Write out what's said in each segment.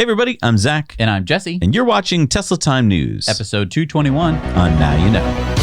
Hey everybody, I'm Zach. And I'm Jesse. And you're watching Tesla Time News. Episode 221 on Now You Know.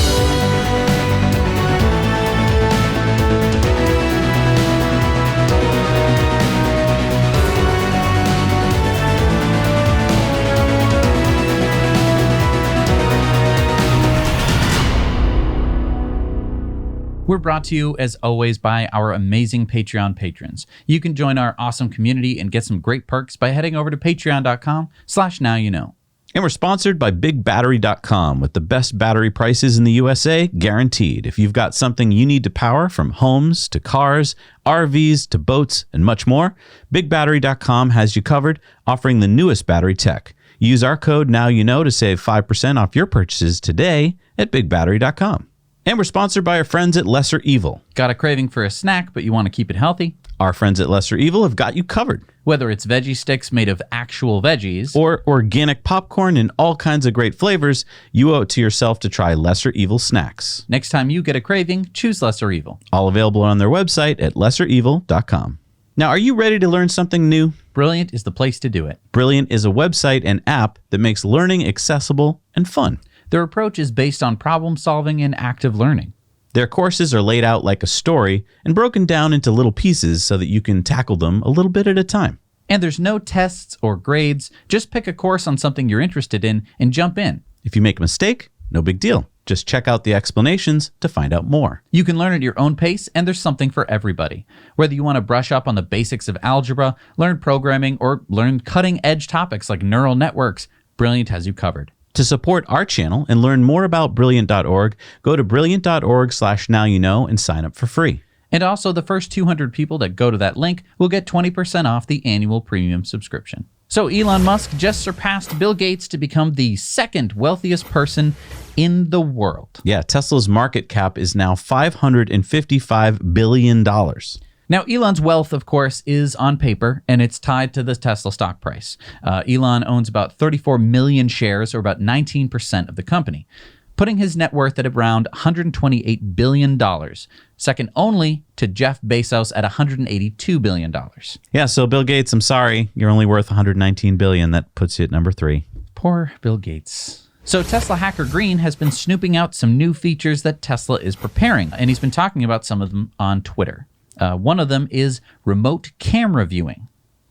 We're brought to you, as always, by our amazing Patreon patrons. You can join our awesome community and get some great perks by heading over to patreon.com/nowyouknow. And we're sponsored by BigBattery.com with the best battery prices in the USA, guaranteed. If you've got something you need to power, from homes to cars, RVs to boats, and much more, BigBattery.com has you covered, offering the newest battery tech. Use our code NowYouKnow to save 5% off your purchases today at BigBattery.com. And we're sponsored by our friends at Lesser Evil. Got a craving for a snack, but you want to keep it healthy? Our friends at Lesser Evil have got you covered. Whether it's veggie sticks made of actual veggies, or organic popcorn in all kinds of great flavors, you owe it to yourself to try Lesser Evil snacks. Next time you get a craving, choose Lesser Evil. All available on their website at lesserevil.com. Now, are you ready to learn something new? Brilliant is the place to do it. Brilliant is a website and app that makes learning accessible and fun. Their approach is based on problem solving and active learning. Their courses are laid out like a story and broken down into little pieces so that you can tackle them a little bit at a time. And there's no tests or grades. Just pick a course on something you're interested in and jump in. If you make a mistake, no big deal. Just check out the explanations to find out more. You can learn at your own pace, and there's something for everybody. Whether you want to brush up on the basics of algebra, learn programming, or learn cutting-edge topics like neural networks, Brilliant has you covered. To support our channel and learn more about Brilliant.org, go to Brilliant.org/nowyouknow and sign up for free. And also, the first 200 people that go to that link will get 20% off the annual premium subscription. So Elon Musk just surpassed Bill Gates to become the second wealthiest person in the world. Yeah, Tesla's market cap is now $555 billion. Now, Elon's wealth, of course, is on paper, and it's tied to the Tesla stock price. Elon owns about 34 million shares, or about 19% of the company, putting his net worth at around $128 billion, second only to Jeff Bezos at $182 billion. Yeah, so Bill Gates, I'm sorry, you're only worth $119 billion. That puts you at number 3. Poor Bill Gates. So Tesla hacker Green has been snooping out some new features that Tesla is preparing, and he's been talking about some of them on Twitter. One of them is remote camera viewing.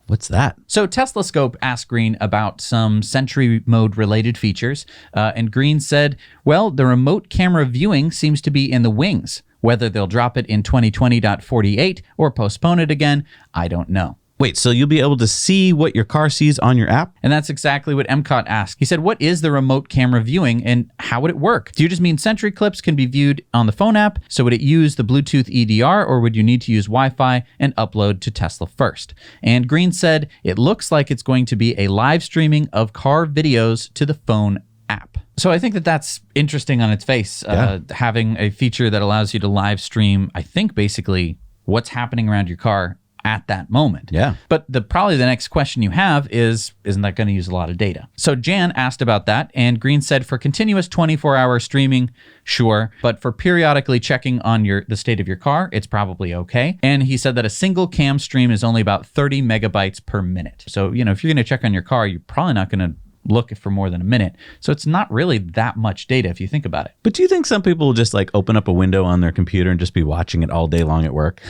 What's that? So Tesla Scope asked Green about some Sentry mode related features, and Green said, well, the remote camera viewing seems to be in the wings. Whether they'll drop it in 2020.48 or postpone it again, I don't know. Wait, so you'll be able to see what your car sees on your app? And that's exactly what MCOT asked. He said, what is the remote camera viewing and how would it work? Do you just mean Sentry clips can be viewed on the phone app? So would it use the Bluetooth EDR, or would you need to use Wi-Fi and upload to Tesla first? And Green said, it looks like it's going to be a live streaming of car videos to the phone app. So I think that that's interesting on its face, having a feature that allows you to live stream, I think, basically what's happening around your car at that moment. Yeah. But probably the next question you have is, isn't that going to use a lot of data? So Jan asked about that, and Green said for continuous 24-hour streaming, sure, but for periodically checking on the state of your car, it's probably okay. And he said that a single cam stream is only about 30 megabytes per minute. So, if you're going to check on your car, you're probably not going to look for more than a minute. So it's not really that much data if you think about it. But do you think some people will just open up a window on their computer and just be watching it all day long at work?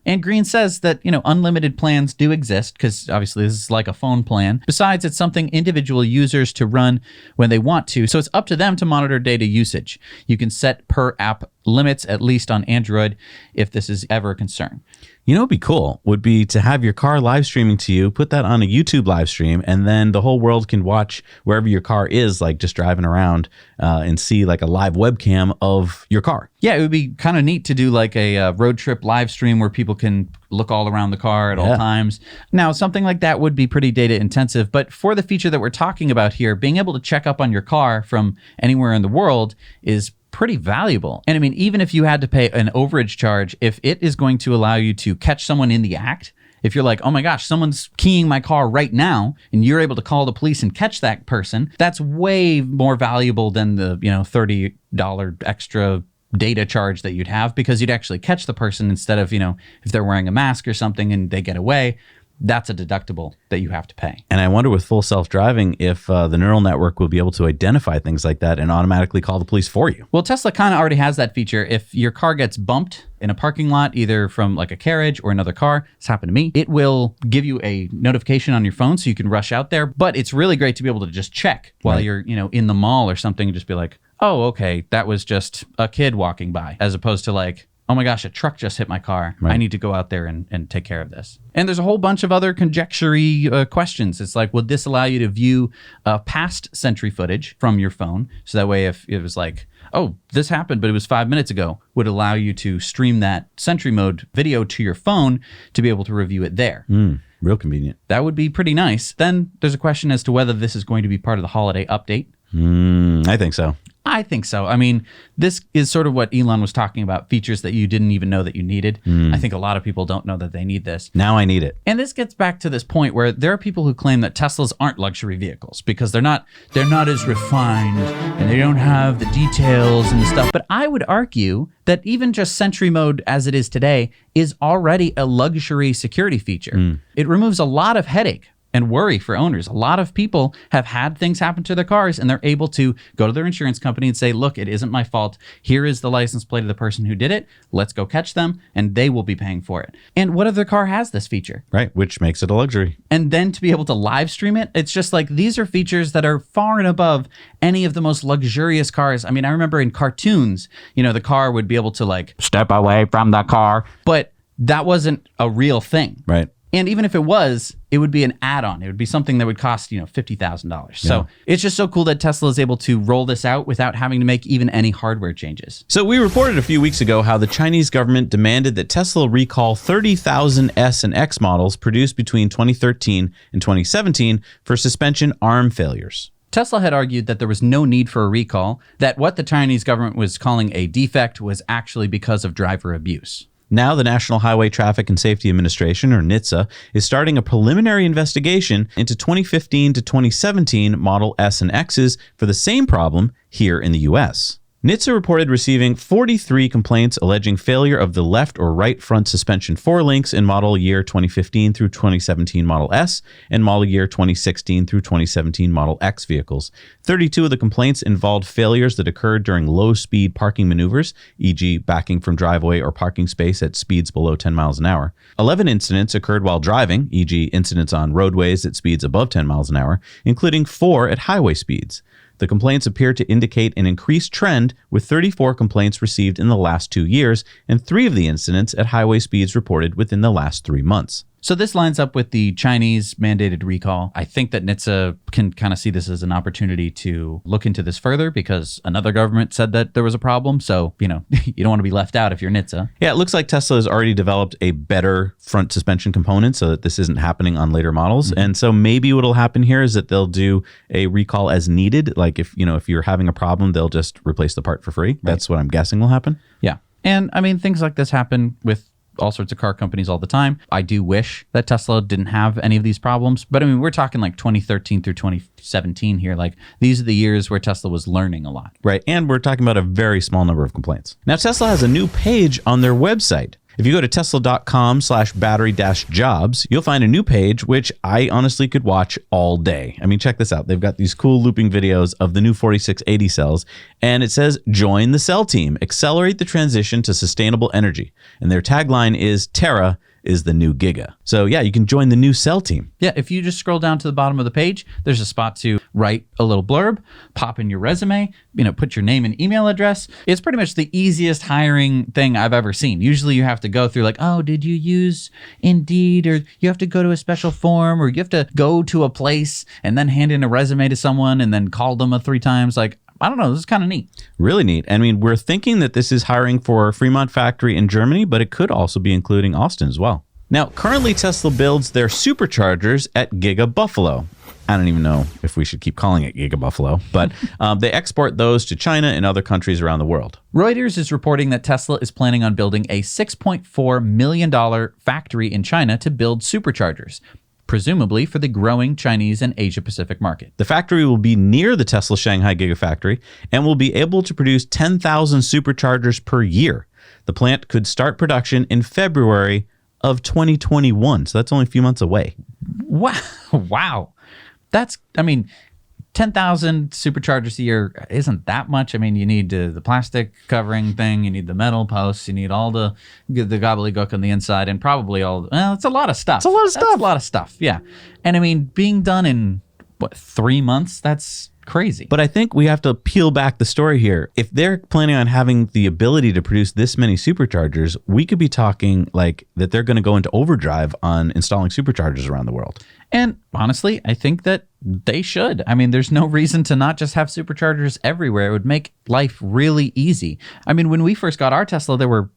And Green says that, unlimited plans do exist because obviously this is like a phone plan. Besides, it's something individual users to run when they want to. So it's up to them to monitor data usage. You can set per app limits, at least on Android, if this is ever a concern. What'd be cool would be to have your car live streaming to you, put that on a YouTube live stream, and then the whole world can watch wherever your car is, just driving around and see a live webcam of your car. Yeah, it would be kind of neat to do a road trip live stream where people can look all around the car at all times. Now, something like that would be pretty data intensive, but for the feature that we're talking about here, being able to check up on your car from anywhere in the world is pretty valuable. And I mean, even if you had to pay an overage charge, if it is going to allow you to catch someone in the act, if you're like, oh my gosh, someone's keying my car right now, and you're able to call the police and catch that person, that's way more valuable than the, $30 extra data charge that you'd have, because you'd actually catch the person instead of, if they're wearing a mask or something and they get away. that's a deductible that you have to pay. And I wonder with full self-driving if the neural network will be able to identify things like that and automatically call the police for you. Well, Tesla kind of already has that feature. If your car gets bumped in a parking lot, either from like a carriage or another car, it's happened to me, it will give you a notification on your phone so you can rush out there. But it's really great to be able to just check while you're, in the mall or something and just be like, oh, okay, that was just a kid walking by, as opposed to like, oh my gosh, a truck just hit my car. Right. I need to go out there and take care of this. And there's a whole bunch of other conjecture-y questions. It's like, would this allow you to view past Sentry footage from your phone? So that way, if it was like, oh, this happened, but it was 5 minutes ago, would allow you to stream that Sentry mode video to your phone to be able to review it there. Real convenient. That would be pretty nice. Then there's a question as to whether this is going to be part of the holiday update. I think so. I think so. I mean, this is sort of what Elon was talking about, features that you didn't even know that you needed. I think a lot of people don't know that they need this. Now I need it. And this gets back to this point where there are people who claim that Teslas aren't luxury vehicles because they're not as refined and they don't have the details and stuff. But I would argue that even just Sentry mode as it is today is already a luxury security feature. It removes a lot of headache and worry for owners. A lot of people have had things happen to their cars and they're able to go to their insurance company and say, look, it isn't my fault. Here is the license plate of the person who did it. Let's go catch them, and they will be paying for it. And what other car has this feature? Right, which makes it a luxury. And then to be able to live stream it, it's just like, these are features that are far and above any of the most luxurious cars. I mean, I remember in cartoons, the car would be able to like step away from the car, but that wasn't a real thing. Right. And even if it was, it would be an add-on. It would be something that would cost, $50,000. So it's just so cool that Tesla is able to roll this out without having to make even any hardware changes. So we reported a few weeks ago how the Chinese government demanded that Tesla recall 30,000 S and X models produced between 2013 and 2017 for suspension arm failures. Tesla had argued that there was no need for a recall, that what the Chinese government was calling a defect was actually because of driver abuse. Now, the National Highway Traffic and Safety Administration, or NHTSA, is starting a preliminary investigation into 2015 to 2017 Model S and X's for the same problem here in the U.S. NHTSA reported receiving 43 complaints alleging failure of the left or right front suspension forelinks in model year 2015 through 2017 Model S and model year 2016 through 2017 Model X vehicles. 32 of the complaints involved failures that occurred during low-speed parking maneuvers, e.g. backing from driveway or parking space at speeds below 10 miles an hour. 11 incidents occurred while driving, e.g. incidents on roadways at speeds above 10 miles an hour, including 4 at highway speeds. The complaints appear to indicate an increased trend, with 34 complaints received in the last 2 years and 3 of the incidents at highway speeds reported within the last 3 months. So this lines up with the Chinese mandated recall. I think that NHTSA can kind of see this as an opportunity to look into this further because another government said that there was a problem. So, you don't want to be left out if you're NHTSA. Yeah, it looks like Tesla has already developed a better front suspension component so that this isn't happening on later models. And so maybe what'll happen here is that they'll do a recall as needed. Like if you're having a problem, they'll just replace the part for free. Right. That's what I'm guessing will happen. Yeah. And I mean, things like this happen with all sorts of car companies all the time. I do wish that Tesla didn't have any of these problems. But I mean, we're talking like 2013 through 2017 here. Like these are the years where Tesla was learning a lot. Right. And we're talking about a very small number of complaints. Now, Tesla has a new page on their website. If you go to tesla.com/battery-jobs, you'll find a new page, which I honestly could watch all day. I mean, check this out. They've got these cool looping videos of the new 4680 cells, and it says, join the cell team, accelerate the transition to sustainable energy. And their tagline is, Tera is the new Giga. So yeah, you can join the new cell team. Yeah, if you just scroll down to the bottom of the page, there's a spot to write a little blurb, pop in your resume, put your name and email address. It's pretty much the easiest hiring thing I've ever seen. Usually you have to go through like, oh, did you use Indeed? Or you have to go to a special form, or you have to go to a place and then hand in a resume to someone and then call them 3 times. Like, I don't know. This is kind of neat. Really neat. I mean, we're thinking that this is hiring for Fremont factory in Germany, but it could also be including Austin as well. Now, currently Tesla builds their Superchargers at Giga Buffalo. I don't even know if we should keep calling it Giga Buffalo, but they export those to China and other countries around the world. Reuters is reporting that Tesla is planning on building a $6.4 million factory in China to build Superchargers, presumably for the growing Chinese and Asia-Pacific market. The factory will be near the Tesla Shanghai Gigafactory and will be able to produce 10,000 Superchargers per year. The plant could start production in February of 2021. So that's only a few months away. Wow. Wow. That's, I mean, 10,000 superchargers a year isn't that much. I mean, you need the plastic covering thing, you need the metal posts, you need all the gobbledygook on the inside, and probably it's a lot of stuff. It's a lot of stuff. That's a lot of stuff, yeah. And I mean, being done in, 3 months? That's crazy. But I think we have to peel back the story here. If they're planning on having the ability to produce this many superchargers, we could be talking like that they're going to go into overdrive on installing superchargers around the world. And honestly, I think that they should. I mean, there's no reason to not just have superchargers everywhere. It would make life really easy. I mean, when we first got our Tesla, there were,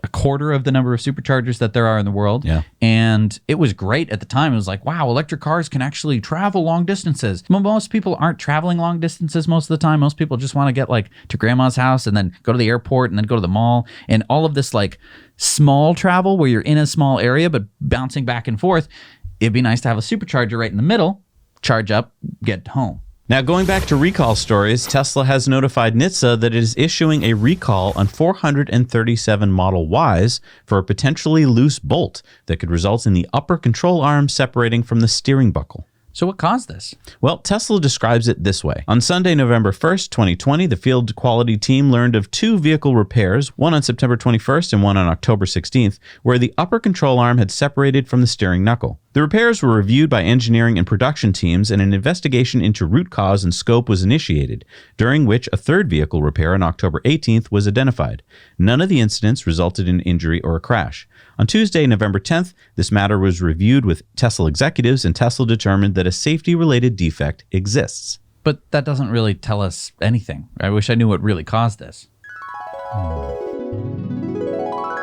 a quarter of the number of superchargers that there are in the world. Yeah. And it was great at the time. It was like, wow, electric cars can actually travel long distances. Most people aren't traveling long distances most of the time. Most people just want to get like to grandma's house and then go to the airport and then go to the mall. And all of this like small travel where you're in a small area but bouncing back and forth. It'd be nice to have a supercharger right in the middle, charge up, get home. Now, going back to recall stories, Tesla has notified NHTSA that it is issuing a recall on 437 Model Ys for a potentially loose bolt that could result in the upper control arm separating from the steering buckle. So what caused this? Well, Tesla describes it this way. On Sunday, November 1st, 2020, the field quality team learned of 2 vehicle repairs, one on September 21st and one on October 16th, where the upper control arm had separated from the steering knuckle. The repairs were reviewed by engineering and production teams, and an investigation into root cause and scope was initiated, during which a third vehicle repair on October 18th was identified. None of the incidents resulted in injury or a crash. On Tuesday, November 10th, this matter was reviewed with Tesla executives, and Tesla determined that a safety-related defect exists. But that doesn't really tell us anything. I wish I knew what really caused this.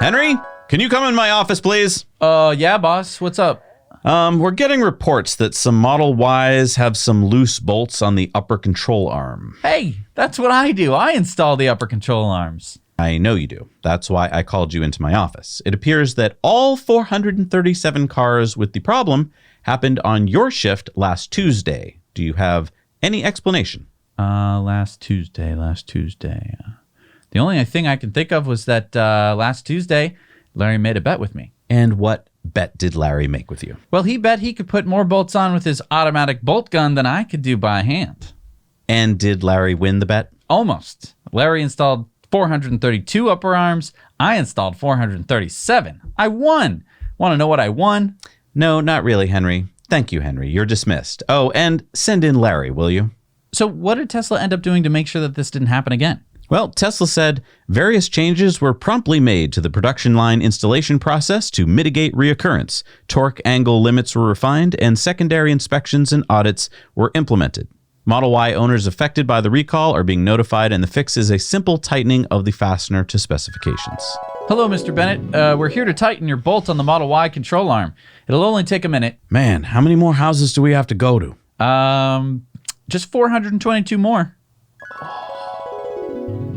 Henry, can you come in my office, please? Yeah, boss. What's up? We're getting reports that some Model Ys have some loose bolts on the upper control arm. Hey, that's what I do. I install the upper control arms. I know you do. That's why I called you into my office. It appears that all 437 cars with the problem happened on your shift last Tuesday. Do you have any explanation? Last Tuesday. The only thing I can think of was that last Tuesday, Larry made a bet with me. And what bet did Larry make with you? Well, he bet he could put more bolts on with his automatic bolt gun than I could do by hand. And did Larry win the bet? Almost. Larry installed 432 upper arms. I installed 437. I won. Want to know what I won? No, not really, Henry. Thank you, Henry. You're dismissed. Oh, and send in Larry, will you? So what did Tesla end up doing to make sure that this didn't happen again? Well, Tesla said various changes were promptly made to the production line installation process to mitigate reoccurrence. Torque angle limits were refined, and secondary inspections and audits were implemented. Model Y owners affected by the recall are being notified, and the fix is a simple tightening of the fastener to specifications. Hello, Mr. Bennett. We're here to tighten your bolt on the Model Y control arm. It'll only take a minute. Man, how many more houses do we have to go to? Just 422 more.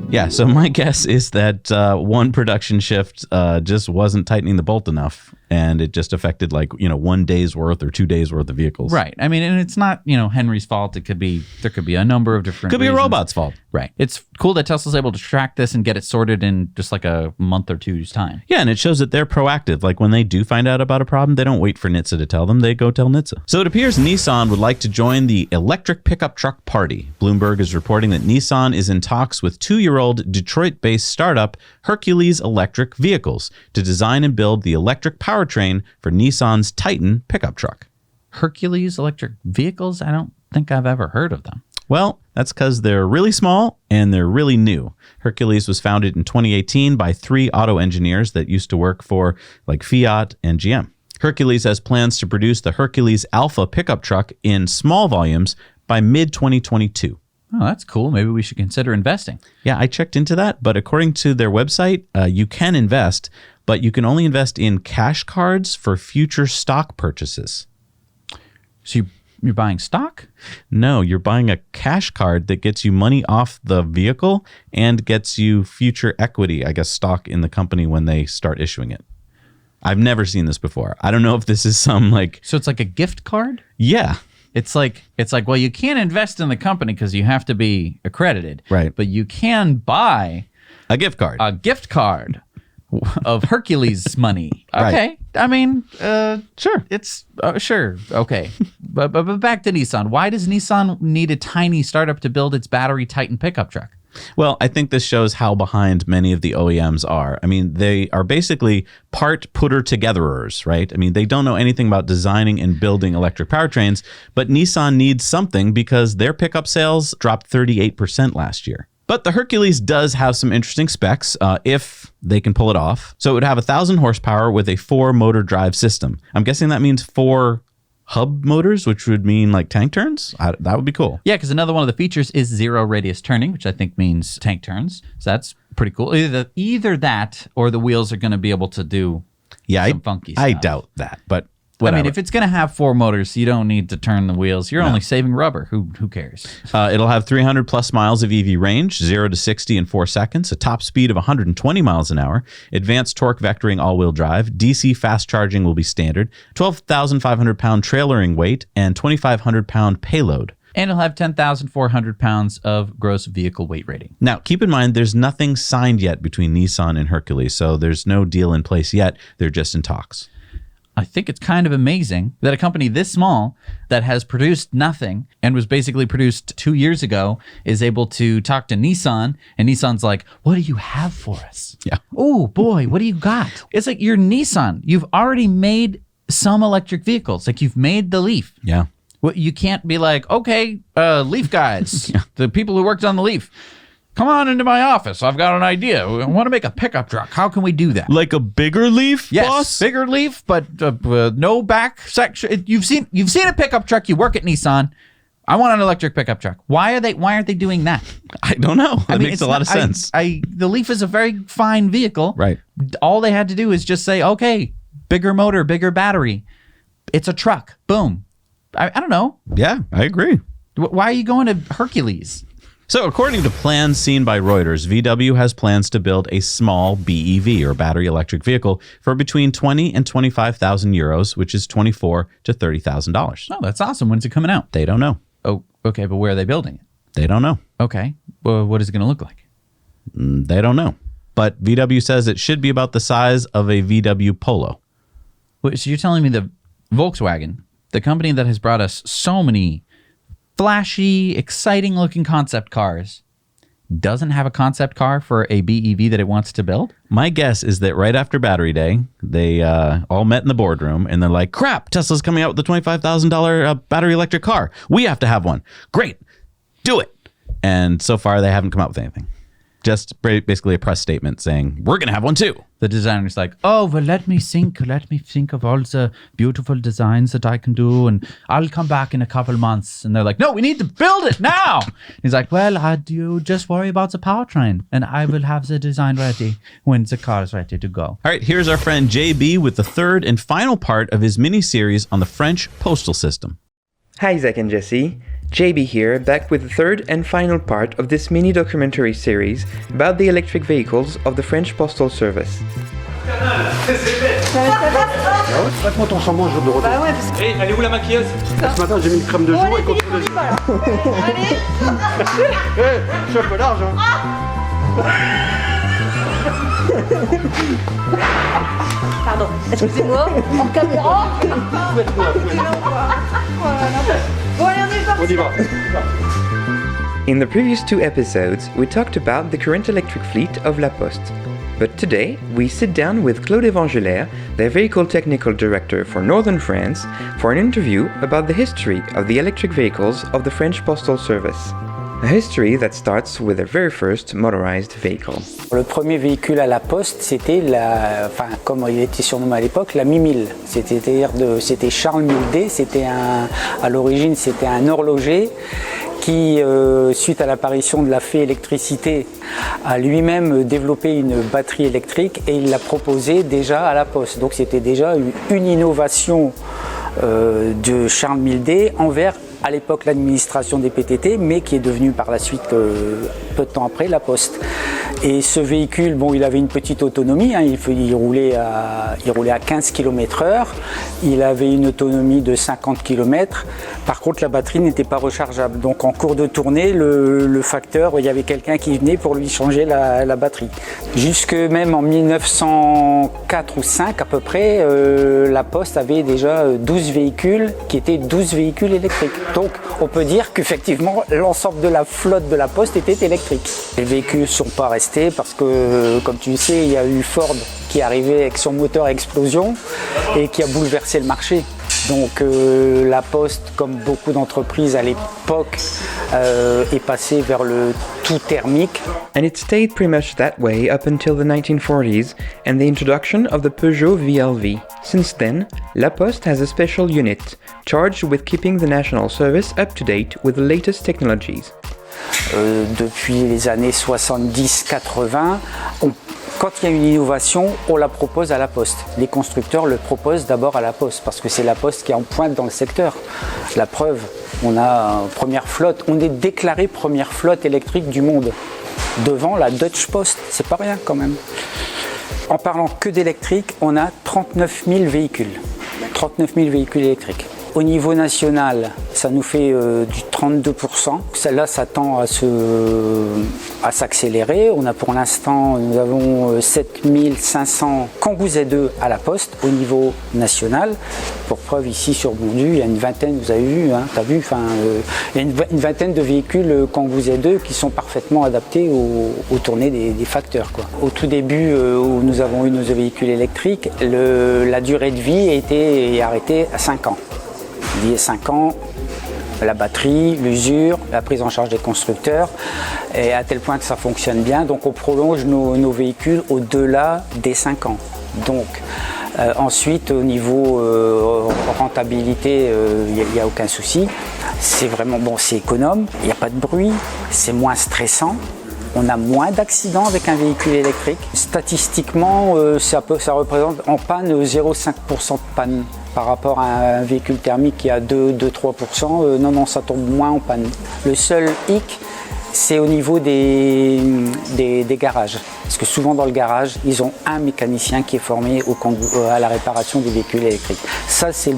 Yeah, so my guess is that one production shift just wasn't tightening the bolt enough, and it just affected 1 day's worth or 2 days worth of vehicles. Right. I mean, and it's not, Henry's fault. There could be a number of different Could be reasons. a robot's fault. Right. It's cool that Tesla's able to track this and get it sorted in just like a month or two's time. Yeah, and it shows that they're proactive. Like when they do find out about a problem, they don't wait for NHTSA to tell them. They go tell NHTSA. So it appears Nissan would like to join the electric pickup truck party. Bloomberg is reporting that Nissan is in talks with 2-year-old Detroit-based startup Hercules Electric Vehicles to design and build the electric powertrain for Nissan's Titan pickup truck. Hercules Electric Vehicles? I don't think I've ever heard of them. Well, that's because they're really small and they're really new. Hercules was founded in 2018 by 3 auto engineers that used to work for Fiat and GM. Hercules has plans to produce the Hercules Alpha pickup truck in small volumes by mid-2022. Oh, that's cool. Maybe we should consider investing. Yeah, I checked into that, but according to their website, you can invest, but you can only invest in cash cards for future stock purchases. So you're buying stock? No, you're buying a cash card that gets you money off the vehicle and gets you future equity, I guess, stock in the company when they start issuing it. I've never seen this before. I don't know if this is some So it's like a gift card? Yeah. It's like, well, you can't invest in the company because you have to be accredited. Right. But you can buy a gift card. A gift card of Hercules money. Right. Okay. I mean, Sure. it's sure. Okay. but back to Nissan. Why does Nissan need a tiny startup to build its battery Titan pickup truck? Well, I think this shows how behind many of the OEMs are. I mean, they are basically part putter-togetherers, right? I mean, they don't know anything about designing and building electric powertrains, but Nissan needs something because their pickup sales dropped 38% last year. But the Hercules does have some interesting specs if they can pull it off. So it would have 1,000 horsepower with a 4-motor drive system. I'm guessing that means 4 hub motors, which would mean like tank turns. That would be cool. Yeah, because another one of the features is zero radius turning, which I think means tank turns. So that's pretty cool. Either that or the wheels are going to be able to do some funky stuff. I doubt that, but whatever. I mean, if it's going to have 4 motors, you don't need to turn the wheels. You're only saving rubber. Who cares? It'll have 300 plus miles of EV range, 0 to 60 in 4 seconds, a top speed of 120 miles an hour, advanced torque vectoring all-wheel drive, DC fast charging will be standard, 12,500 pound trailering weight, and 2,500 pound payload. And it'll have 10,400 pounds of gross vehicle weight rating. Now, keep in mind, there's nothing signed yet between Nissan and Hercules, so there's no deal in place yet. They're just in talks. I think it's kind of amazing that a company this small that has produced nothing and was basically produced 2 years ago is able to talk to Nissan, and Nissan's like, what do you have for us? Yeah. Oh boy, what do you got? It's like, you're Nissan. You've already made some electric vehicles. Like, you've made the Leaf. Yeah. Well, you can't be like, okay, Leaf guys, the people who worked on the Leaf, come on into my office. I've got an idea. I want to make a pickup truck. How can we do that? Like a bigger Leaf, Yes, boss? bigger Leaf, but no back section. You've seen a pickup truck. You work at Nissan. I want an electric pickup truck. Why aren't they doing that? I don't know. That makes a lot of sense. The Leaf is a very fine vehicle. Right. All they had to do is just say, okay, bigger motor, bigger battery. It's a truck. Boom. I don't know. Yeah, I agree. Why are you going to Hercules? So according to plans seen by Reuters, VW has plans to build a small BEV, or battery electric vehicle, for between 20 and 25,000 euros, which is $24,000 to $30,000. Oh, that's awesome. When's it coming out? They don't know. Oh, okay, but where are they building it? They don't know. Okay. Well, what is it going to look like? They don't know. But VW says it should be about the size of a VW Polo. Wait, so you're telling me the Volkswagen, the company that has brought us so many flashy, exciting-looking concept cars, doesn't have a concept car for a BEV that it wants to build? My guess is that right after Battery Day, they all met in the boardroom, and they're like, crap, Tesla's coming out with the $25,000 battery electric car. We have to have one. Great. Do it. And so far, they haven't come out with anything. Just basically a press statement saying, we're going to have one too. The designer's like, oh, well, let me think of all the beautiful designs that I can do, and I'll come back in a couple months. And they're like, no, we need to build it now. He's like, well, you just worry about the powertrain, and I will have the design ready when the car is ready to go. All right, here's our friend JB with the third and final part of his mini-series on the French postal system. Hi, Zach and Jesse. JB here, back with the third and final part of this mini documentary series about the electric vehicles of the French Postal Service. Passe-moi ton chambon jaune de retour. Bah ouais, parce que... Elle est où la maquilleuse? Ce matin j'ai mis une crème de jour et contre les yeux. Je suis un peu large, hein. Pardon, excusez-moi, en caméra. Bon, allez, on y va. In the previous 2 episodes, we talked about the current electric fleet of La Poste. But today, we sit down with Claude Evangelaire, their vehicle technical director for Northern France, for an interview about the history of the electric vehicles of the French Postal Service. A history that starts with their very first motorized vehicle. Le premier véhicule à la poste, c'était comme il était surnommé à l'époque, la Mi-1000. C'était Charles Mildet, à l'origine c'était un horloger qui, suite à l'apparition de la fée électricité, a lui-même développé une batterie électrique et il l'a proposée déjà à la poste. Donc c'était déjà une innovation de Charles Mildet envers à l'époque l'administration des PTT, mais qui est devenue par la suite peu de temps après, la Poste. Et ce véhicule, bon, il avait une petite autonomie, hein, il roulait à 15 km/h, il avait une autonomie de 50 km. Par contre, la batterie n'était pas rechargeable. Donc en cours de tournée, le facteur, il y avait quelqu'un qui venait pour lui changer la batterie. Jusque même en 1904 ou 5 à peu près, la Poste avait déjà 12 véhicules qui étaient 12 véhicules électriques. Donc on peut dire qu'effectivement l'ensemble de la flotte de la Poste était électrique. Les véhicules ne sont pas restés parce que, comme tu le sais, il y a eu Ford qui est arrivé avec son moteur à explosion et qui a bouleversé le marché. Donc la Poste, comme beaucoup d'entreprises à l'époque, est passée vers le tout thermique. And it stayed pretty much that way up until the 1940s and the introduction of the Peugeot VLV. Since then, La Poste has a special unit charged with keeping the national service up to date with the latest technologies. Depuis les années 70-80, quand il y a une innovation, on la propose à la Poste. Les constructeurs le proposent d'abord à la Poste parce que c'est la Poste qui est en pointe dans le secteur. La preuve, on a première flotte, on est déclaré première flotte électrique du monde. Devant la Deutsche Post, c'est pas rien quand même. En parlant que d'électrique, on a 39 000 véhicules. 39 000 véhicules électriques. Au niveau national, ça nous fait du 32%. Là, ça tend à s'accélérer. On a pour l'instant, nous avons 7500 Kangoo Z2 à la Poste au niveau national. Pour preuve, ici sur Bondu, il y a une vingtaine, vous avez vu, hein, t'as vu, il y a une vingtaine de véhicules Kangoo Z2 qui sont parfaitement adaptés aux tournées des facteurs, quoi. Au tout début, où nous avons eu nos véhicules électriques, la durée de vie est arrêtée à 5 ans. Il y a 5 ans, la batterie, l'usure, la prise en charge des constructeurs, et à tel point que ça fonctionne bien. Donc on prolonge nos véhicules au-delà des 5 ans. Donc ensuite, au niveau rentabilité, il n'y a aucun souci. C'est vraiment bon, c'est économe, il n'y a pas de bruit, c'est moins stressant. On a moins d'accidents avec un véhicule électrique. Statistiquement, ça représente en panne 0,5% de panne. Par rapport à un véhicule thermique qui a 2-3%, non, ça tombe moins en panne. Le seul hic, c'est au niveau des garages. Parce que souvent dans le garage, ils ont un mécanicien qui est formé à la réparation des véhicules électriques. Ça, c'est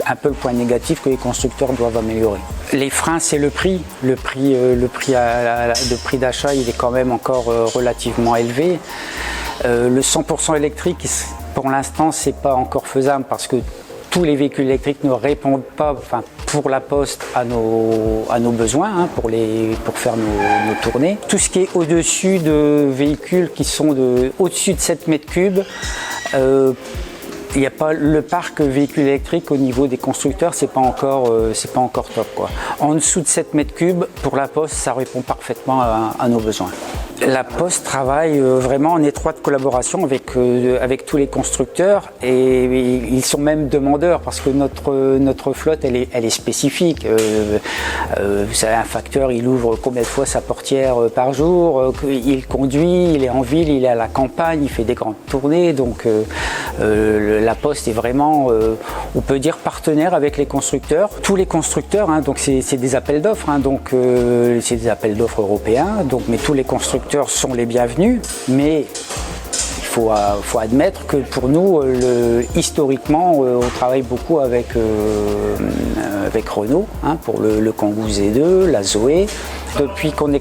un peu le point négatif que les constructeurs doivent améliorer. Les freins, c'est le prix. Le prix d'achat, il est quand même encore relativement élevé. Le 100% électrique, pour l'instant, c'est pas encore faisable parce que tous les véhicules électriques ne répondent pas, enfin, pour la Poste à nos besoins, hein, pour faire nos tournées. Tout ce qui est au-dessus de véhicules qui sont au-dessus de 7 mètres cubes, il n'y a pas le parc véhicule électrique au niveau des constructeurs, c'est pas encore top, quoi. En dessous de 7 mètres cubes, pour la Poste, ça répond parfaitement à nos besoins. La Poste travaille vraiment en étroite collaboration avec tous les constructeurs et ils sont même demandeurs parce que notre flotte elle est spécifique. Vous savez, un facteur il ouvre combien de fois sa portière par jour, il conduit, il est en ville, il est à la campagne, il fait des grandes tournées, donc la Poste est vraiment, on peut dire, partenaire avec les constructeurs. Tous les constructeurs, hein, donc c'est des appels d'offres, hein, donc c'est des appels d'offres européens, donc mais tous les constructeurs sont les bienvenus, mais il faut admettre que pour nous, historiquement, on travaille beaucoup avec Renault, hein, pour le Kangoo Z2, la Zoé. Depuis qu'on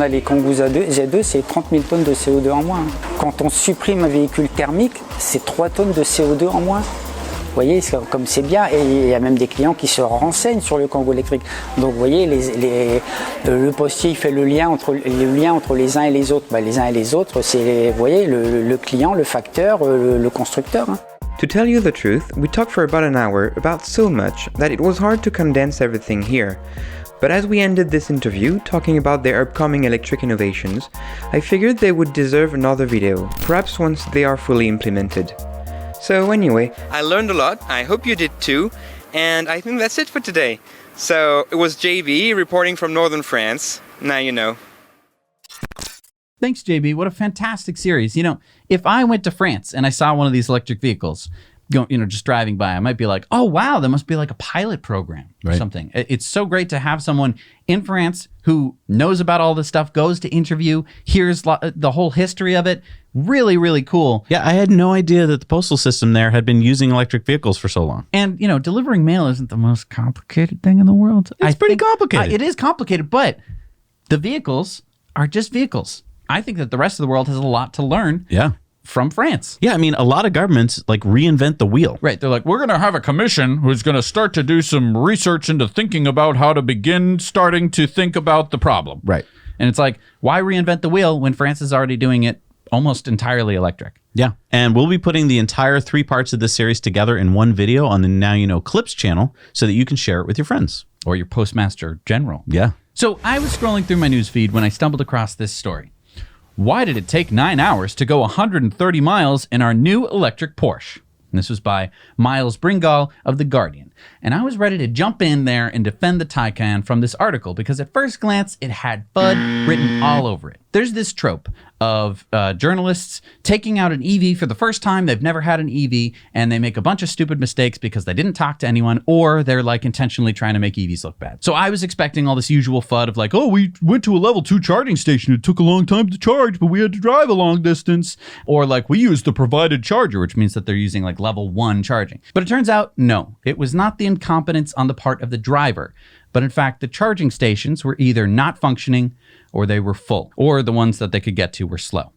a les Kangoo Z2, c'est 30 000 tonnes de CO2 en moins. Quand on supprime un véhicule thermique, c'est 3 tonnes de CO2 en moins. Vous voyez, comme c'est bien, et il y a même des clients qui se renseignent sur le Kangoo électrique. Donc vous voyez, le postier il fait le lien entre les uns et les autres. Ben, les uns et les autres, c'est, vous voyez, le client, le facteur, le constructeur. Hein. To tell you the truth, we talked for about an hour about so much that it was hard to condense everything here. But as we ended this interview talking about their upcoming electric innovations, I figured they would deserve another video, perhaps once they are fully implemented. So anyway, I learned a lot, I hope you did too, and I think that's it for today. So it was JB reporting from northern France, now you know. Thanks, JB. What a fantastic series. You know, if I went to France and I saw one of these electric vehicles, just driving by, I might be like, oh, wow, there must be like a pilot program or something. It's so great to have someone in France who knows about all this stuff, goes to interview, hears the whole history of it. Really, really cool. Yeah, I had no idea that the postal system there had been using electric vehicles for so long. And, delivering mail isn't the most complicated thing in the world. It's pretty complicated. It is complicated, but the vehicles are just vehicles. I think that the rest of the world has a lot to learn. Yeah. From France. Yeah, I mean, a lot of governments like reinvent the wheel. Right. They're like, we're going to have a commission who's going to start to do some research into thinking about how to starting to think about the problem. Right. And it's like, why reinvent the wheel when France is already doing it almost entirely electric? Yeah. And we'll be putting the entire 3 parts of this series together in one video on the Now You Know Clips channel so that you can share it with your friends. Or your Postmaster General. Yeah. So I was scrolling through my news feed when I stumbled across this story. Why did it take 9 hours to go 130 miles in our new electric Porsche? And this was by Miles Bringal of The Guardian. And I was ready to jump in there and defend the Taycan from this article because at first glance, it had FUD written all over it. There's this trope of journalists taking out an EV for the first time. They've never had an EV, and they make a bunch of stupid mistakes because they didn't talk to anyone, or they're like intentionally trying to make EVs look bad. So I was expecting all this usual FUD of like, oh, we went to a level 2 charging station. It took a long time to charge, but we had to drive a long distance. Or like, we used the provided charger, which means that they're using like level 1 charging. But it turns out, no, it was not the incompetence on the part of the driver. But in fact, the charging stations were either not functioning or they were full, or the ones that they could get to were slow.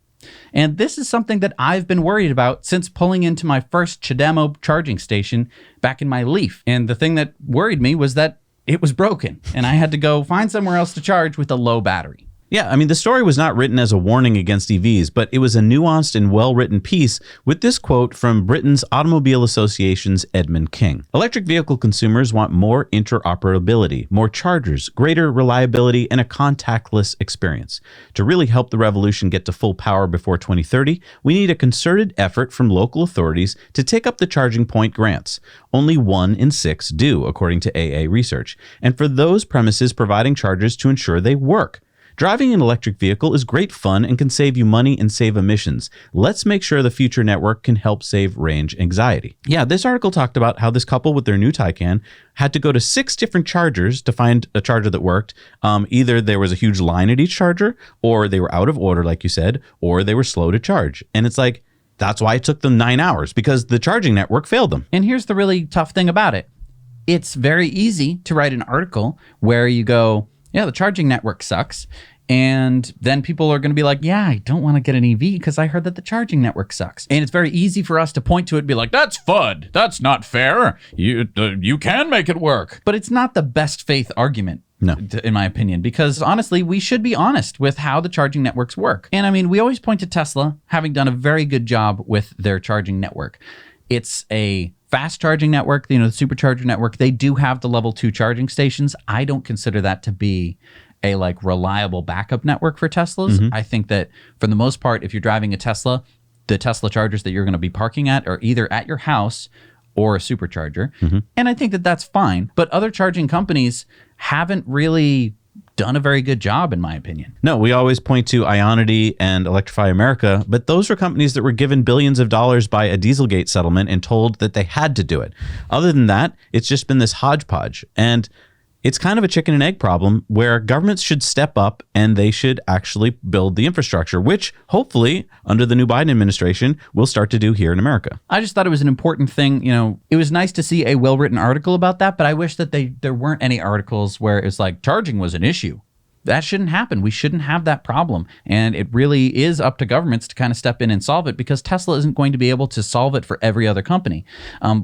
And this is something that I've been worried about since pulling into my first CHAdeMO charging station back in my Leaf. And the thing that worried me was that it was broken and I had to go find somewhere else to charge with a low battery. Yeah, I mean, the story was not written as a warning against EVs, but it was a nuanced and well-written piece with this quote from Britain's Automobile Association's Edmund King. Electric vehicle consumers want more interoperability, more chargers, greater reliability, and a contactless experience. To really help the revolution get to full power before 2030, we need a concerted effort from local authorities to take up the charging point grants. Only 1 in 6 do, according to AA research. And for those premises providing chargers to ensure they work. Driving an electric vehicle is great fun and can save you money and save emissions. Let's make sure the future network can help save range anxiety. Yeah, this article talked about how this couple with their new Taycan had to go to 6 different chargers to find a charger that worked. Either there was a huge line at each charger, or they were out of order, like you said, or they were slow to charge. And it's like, that's why it took them 9 hours, because the charging network failed them. And here's the really tough thing about it. It's very easy to write an article where you go, yeah, the charging network sucks. And then people are going to be like, yeah, I don't want to get an EV because I heard that the charging network sucks. And it's very easy for us to point to it and be like, that's FUD. That's not fair. You can make it work. But it's not the best faith argument. No. In my opinion, because honestly, we should be honest with how the charging networks work. And I mean, we always point to Tesla having done a very good job with their charging network. It's a fast charging network, the Supercharger network. They do have the level 2 charging stations. I don't consider that to be a like reliable backup network for Teslas. Mm-hmm. I think that for the most part, if you're driving a Tesla, the Tesla chargers that you're going to be parking at are either at your house or a supercharger. Mm-hmm. And I think that that's fine. But other charging companies haven't really done a very good job, in my opinion. No, we always point to Ionity and Electrify America, but those are companies that were given billions of dollars by a Dieselgate settlement and told that they had to do it. Other than that, it's just been this hodgepodge. And it's kind of a chicken and egg problem where governments should step up and they should actually build the infrastructure, which hopefully under the new Biden administration will start to do here in America. I just thought it was an important thing. It was nice to see a well-written article about that, but I wish that there weren't any articles where it's like charging was an issue. That shouldn't happen. We shouldn't have that problem. And it really is up to governments to kind of step in and solve it because Tesla isn't going to be able to solve it for every other company.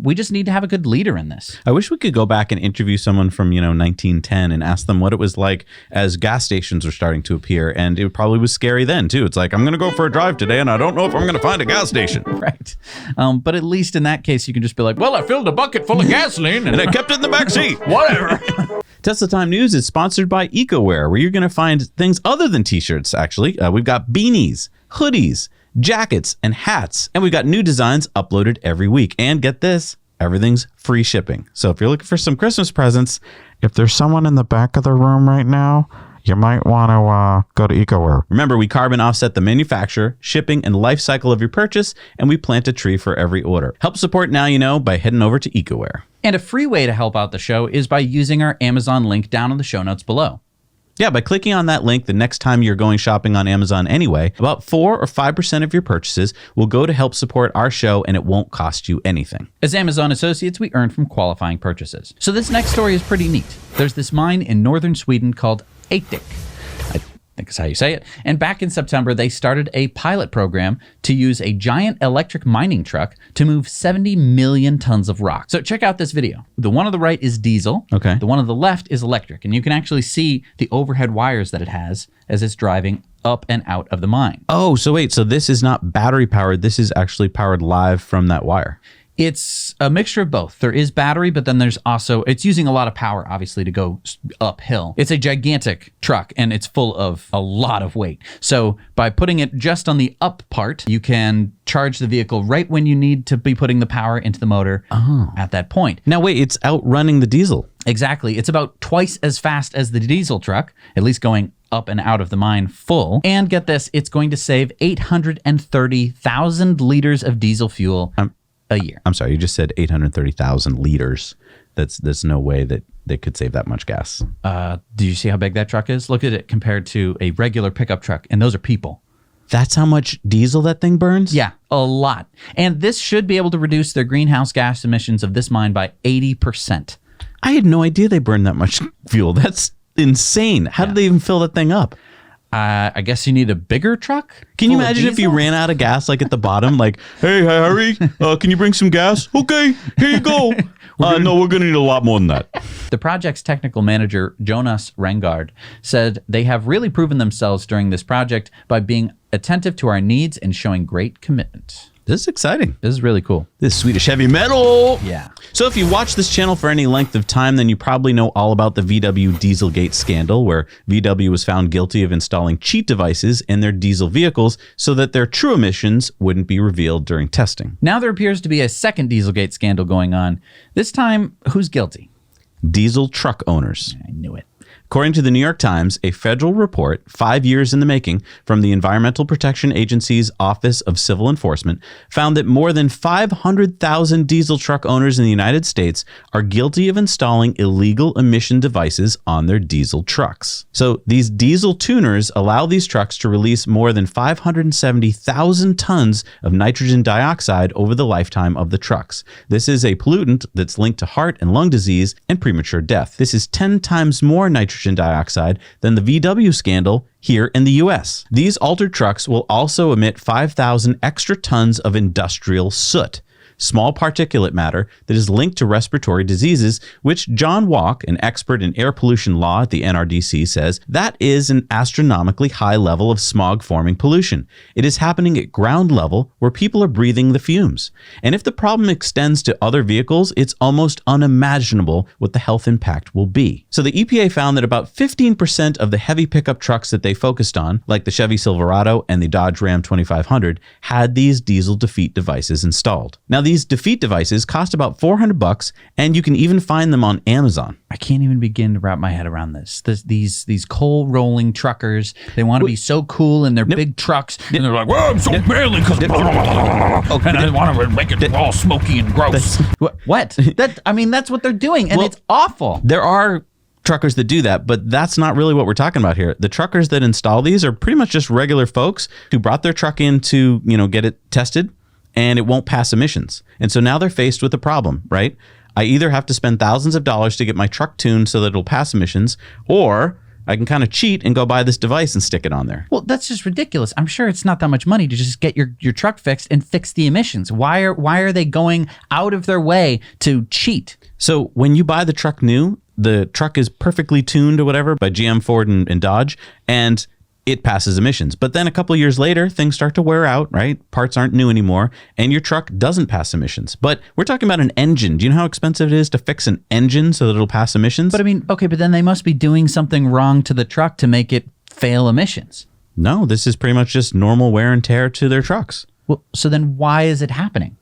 We just need to have a good leader in this. I wish we could go back and interview someone from, 1910 and ask them what it was like as gas stations were starting to appear. And it probably was scary then, too. It's like, I'm going to go for a drive today and I don't know if I'm going to find a gas station. Right. But at least in that case, you can just be like, well, I filled a bucket full of gasoline and I kept it in the back seat. Whatever. Tesla Time News is sponsored by EcoWear, where you're going to find things other than t-shirts, actually. We've got beanies, hoodies, jackets, and hats. And we've got new designs uploaded every week. And get this, everything's free shipping. So if you're looking for some Christmas presents, if there's someone in the back of the room right now, you might want to go to EcoWare. Remember, we carbon offset the manufacturer, shipping, and life cycle of your purchase, and we plant a tree for every order. Help support Now You Know by heading over to EcoWare. And a free way to help out the show is by using our Amazon link down in the show notes below. Yeah, by clicking on that link the next time you're going shopping on Amazon anyway, about 4 or 5% of your purchases will go to help support our show, and it won't cost you anything. As Amazon associates, we earn from qualifying purchases. So this next story is pretty neat. There's this mine in northern Sweden called Aitik. I think is how you say it. And back in September, they started a pilot program to use a giant electric mining truck to move 70 million tons of rock. So check out this video. The one on the right is diesel. Okay. The one on the left is electric. And you can actually see the overhead wires that it has as it's driving up and out of the mine. Oh, so wait, so this is not battery powered. This is actually powered live from that wire. It's a mixture of both. There is battery, but then there's also, it's using a lot of power, obviously, to go uphill. It's a gigantic truck, and it's full of a lot of weight. So by putting it just on the up part, you can charge the vehicle right when you need to be putting the power into the motor at that point. Now, wait, it's outrunning the diesel. Exactly. It's about twice as fast as the diesel truck, at least going up and out of the mine full. And get this, it's going to save 830,000 liters of diesel fuel a year. I'm sorry, you just said 830,000 liters. There's no way that they could save that much gas. Do you see how big that truck is? Look at it compared to a regular pickup truck, and those are people. That's how much diesel that thing burns? Yeah, a lot. And this should be able to reduce their greenhouse gas emissions of this mine by 80%. I had no idea they burned that much fuel. That's insane. How did they even fill that thing up? I guess you need a bigger truck. Can you imagine if you ran out of gas like at the bottom? Like, hey, Harry, can you bring some gas? Okay, here you go. No, we're going to need a lot more than that. The project's technical manager, Jonas Rengard, said they have really proven themselves during this project by being attentive to our needs and showing great commitment. This is exciting. This is really cool. This is Swedish heavy metal. Yeah. So if you watch this channel for any length of time, then you probably know all about the VW Dieselgate scandal, where VW was found guilty of installing cheat devices in their diesel vehicles so that their true emissions wouldn't be revealed during testing. Now there appears to be a second Dieselgate scandal going on. This time, who's guilty? Diesel truck owners. I knew it. According to the New York Times, a federal report, 5 years in the making, from the Environmental Protection Agency's Office of Civil Enforcement found that more than 500,000 diesel truck owners in the United States are guilty of installing illegal emission devices on their diesel trucks. So these diesel tuners allow these trucks to release more than 570,000 tons of nitrogen dioxide over the lifetime of the trucks. This is a pollutant that's linked to heart and lung disease and premature death. This is 10 times more nitrogen dioxide than the VW scandal here in the US. These altered trucks will also emit 5,000 extra tons of industrial soot, small particulate matter that is linked to respiratory diseases, which John Walk, an expert in air pollution law at the NRDC, says that is an astronomically high level of smog-forming pollution. It is happening at ground level where people are breathing the fumes. And if the problem extends to other vehicles, it's almost unimaginable what the health impact will be. So the EPA found that about 15% of the heavy pickup trucks that they focused on, like the Chevy Silverado and the Dodge Ram 2500, had these diesel defeat devices installed. Now, these defeat devices cost about $400, and you can even find them on Amazon. I can't even begin to wrap my head around this. These coal rolling truckers, they want to be so cool in their big trucks, and they're like, well, I'm so manly because and I want to make it all smoky and gross. What? That's what they're doing, and it's awful. There are truckers that do that, but that's not really what we're talking about here. The truckers that install these are pretty much just regular folks who brought their truck in to, get it tested, and it won't pass emissions. And so now they're faced with a problem, right? I either have to spend thousands of dollars to get my truck tuned so that it'll pass emissions, or I can kind of cheat and go buy this device and stick it on there. Well, that's just ridiculous. I'm sure it's not that much money to just get your truck fixed and fix the emissions. Why are they going out of their way to cheat? So when you buy the truck new, the truck is perfectly tuned or whatever by GM, Ford, and Dodge, and it passes emissions. But then a couple of years later, things start to wear out, right? Parts aren't new anymore, and your truck doesn't pass emissions. But we're talking about an engine. Do you know how expensive it is to fix an engine so that it'll pass emissions? But okay, but then they must be doing something wrong to the truck to make it fail emissions. No, this is pretty much just normal wear and tear to their trucks. Well, so then why is it happening?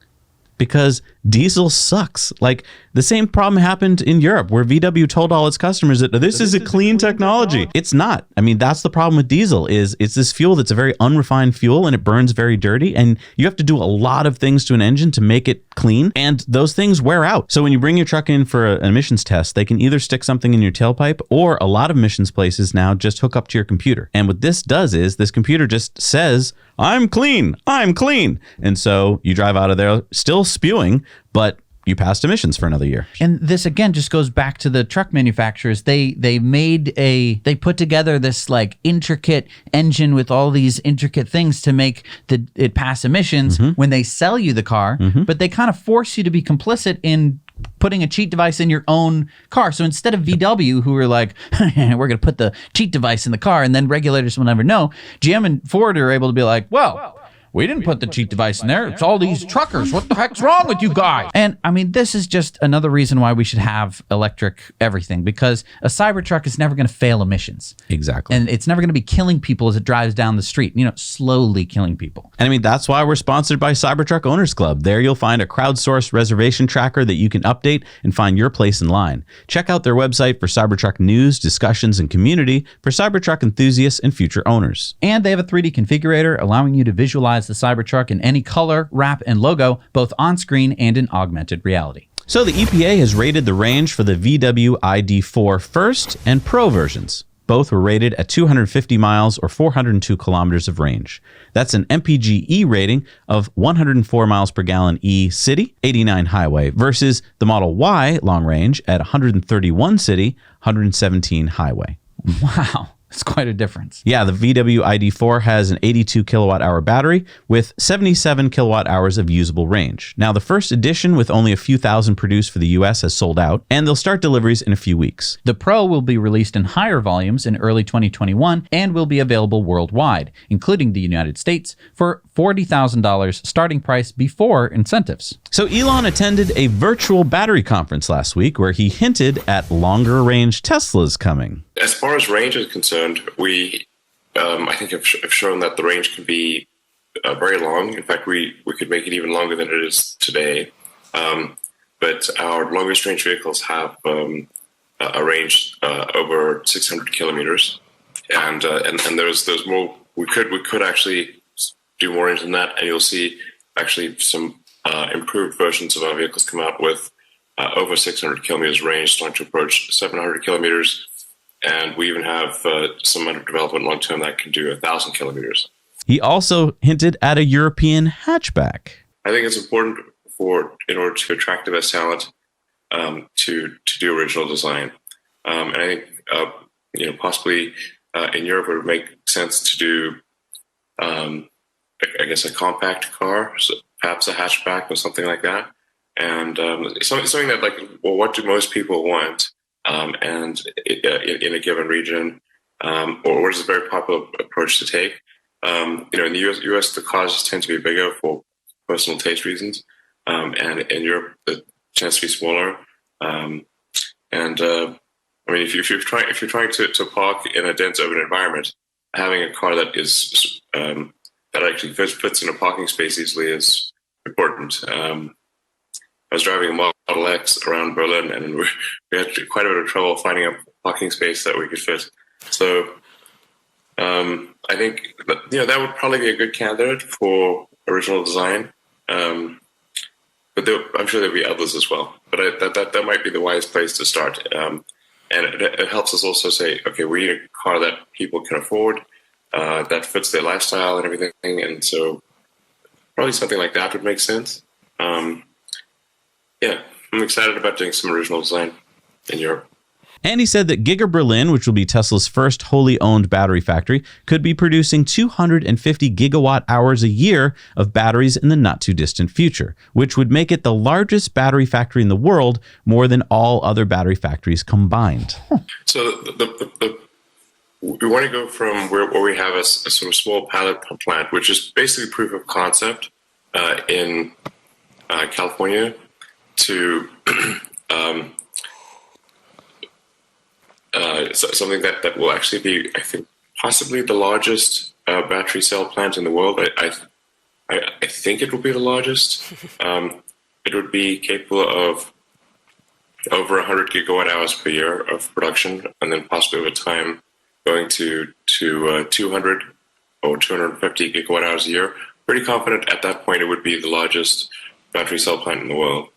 because diesel sucks. Like, the same problem happened in Europe where VW told all its customers that this is a clean technology. It's not. I mean, that's the problem with diesel is it's this fuel that's a very unrefined fuel and it burns very dirty. And you have to do a lot of things to an engine to make it clean. And those things wear out. So when you bring your truck in for an emissions test, they can either stick something in your tailpipe or a lot of emissions places now just hook up to your computer. And what this does is this computer just says, I'm clean. I'm clean. And so you drive out of there still spewing, but you passed emissions for another year. And this again just goes back to the truck manufacturers. They put together this like intricate engine with all these intricate things to make it pass emissions when they sell you the car, but they kind of force you to be complicit in putting a cheat device in your own car. So instead of VW, who are like, we're going to put the cheat device in the car and then regulators will never know, GM and Ford are able to be like, well, we didn't put the cheat device in there. It's all these truckers. What the heck's wrong with you guys? And I mean, this is just another reason why we should have electric everything, because a Cybertruck is never going to fail emissions. Exactly. And it's never going to be killing people as it drives down the street, slowly killing people. And I mean, that's why we're sponsored by Cybertruck Owners Club. There you'll find a crowdsourced reservation tracker that you can update and find your place in line. Check out their website for Cybertruck news, discussions, and community for Cybertruck enthusiasts and future owners. And they have a 3D configurator allowing you to visualize the Cybertruck in any color, wrap, and logo, both on screen and in augmented reality. So the EPA has rated the range for the VW ID.4 First and Pro versions. Both were rated at 250 miles or 402 kilometers of range. That's an MPG-E rating of 104 miles per gallon E city, 89 highway, versus the Model Y long range at 131 city, 117 highway. Wow. It's quite a difference. Yeah, the VW ID.4 has an 82 kilowatt hour battery with 77 kilowatt hours of usable range. Now, the first edition with only a few thousand produced for the US has sold out, and they'll start deliveries in a few weeks. The Pro will be released in higher volumes in early 2021 and will be available worldwide, including the United States, for $40,000 starting price before incentives. So Elon attended a virtual battery conference last week where he hinted at longer range Teslas coming. As far as range is concerned, we, I think, have shown that the range can be very long. In fact, we could make it even longer than it is today. But our longest range vehicles have a range over 600 kilometers, and there's more. We could actually do more into that, and you'll see actually some improved versions of our vehicles come out with over 600 kilometers range, starting to approach 700 kilometers. And we even have some under development long term that can do 1,000 kilometers. He also hinted at a European hatchback. I think it's important in order to attract the best talent, to do original design. And I think possibly in Europe it would make sense to do, I guess, a compact car, so perhaps a hatchback or something like that. And something that, like, well, what do most people want? And in a given region, or what is a very popular approach to take. In the US, the cars tend to be bigger for personal taste reasons, and in Europe, the tends to be smaller. If you're trying to park in a dense urban environment, having a car that is that actually fits in a parking space easily is important. I was driving a Model X around Berlin, and we had quite a bit of trouble finding a parking space that we could fit. So I think that would probably be a good candidate for original design. But I'm sure there'll be others as well. But that might be the wise place to start. And it helps us also say, okay, we need a car that people can afford, that fits their lifestyle and everything. And so probably something like that would make sense. Yeah, I'm excited about doing some original design in Europe. And he said that Giga Berlin, which will be Tesla's first wholly owned battery factory, could be producing 250 gigawatt hours a year of batteries in the not too distant future, which would make it the largest battery factory in the world, more than all other battery factories combined. So we want to go from where we have a sort of small pilot plant, which is basically proof of concept in California, to something that will actually be, I think, possibly the largest battery cell plant in the world. I think it will be the largest. it would be capable of over 100 gigawatt hours per year of production, and then possibly over time going to 200 or 250 gigawatt hours a year. Pretty confident at that point it would be the largest battery cell plant in the world.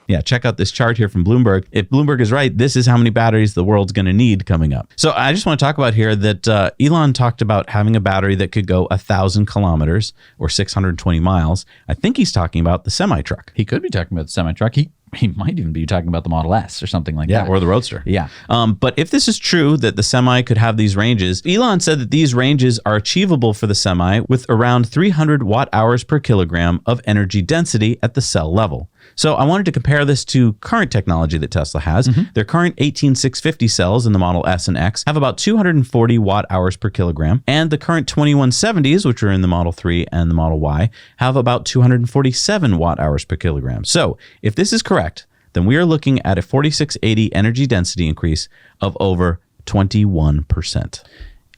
Yeah, check out this chart here from Bloomberg. If Bloomberg is right, this is how many batteries the world's going to need coming up. So I just want to talk about here that Elon talked about having a battery that could go 1,000 kilometers or 620 miles. I think he's talking about the semi-truck. He could be talking about the semi-truck. He might even be talking about the Model S or something like that. Yeah, or the Roadster. Yeah. But if this is true that the semi could have these ranges, Elon said that these ranges are achievable for the semi with around 300 watt hours per kilogram of energy density at the cell level. So I wanted to compare this to current technology that Tesla has. Their current 18650 cells in the Model S and X have about 240 watt hours per kilogram, and the current 2170s, which are in the Model 3 and the Model Y, have about 247 watt hours per kilogram. So if this is correct, then we are looking at a 4680 energy density increase of over 21%.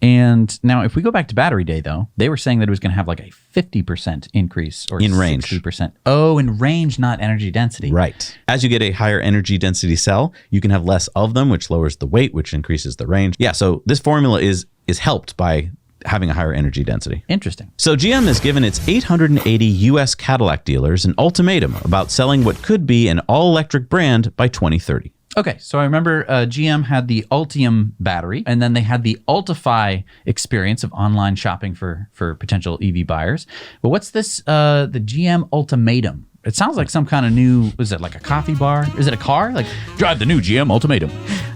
And now, if we go back to Battery Day, though, they were saying that it was going to have like a 50% increase or in range. 60%. Oh, in range, not energy density. Right. As you get a higher energy density cell, you can have less of them, which lowers the weight, which increases the range. Yeah, so this formula is helped by having a higher energy density. Interesting. So GM has given its 880 U.S. Cadillac dealers an ultimatum about selling what could be an all-electric brand by 2030. Okay, so I remember GM had the Ultium battery, and then they had the Ultify experience of online shopping for potential EV buyers. But what's this, the GM Ultimatum? It sounds like some kind of new, is it like a coffee bar? Is it a car? Like, drive the new GM Ultimatum.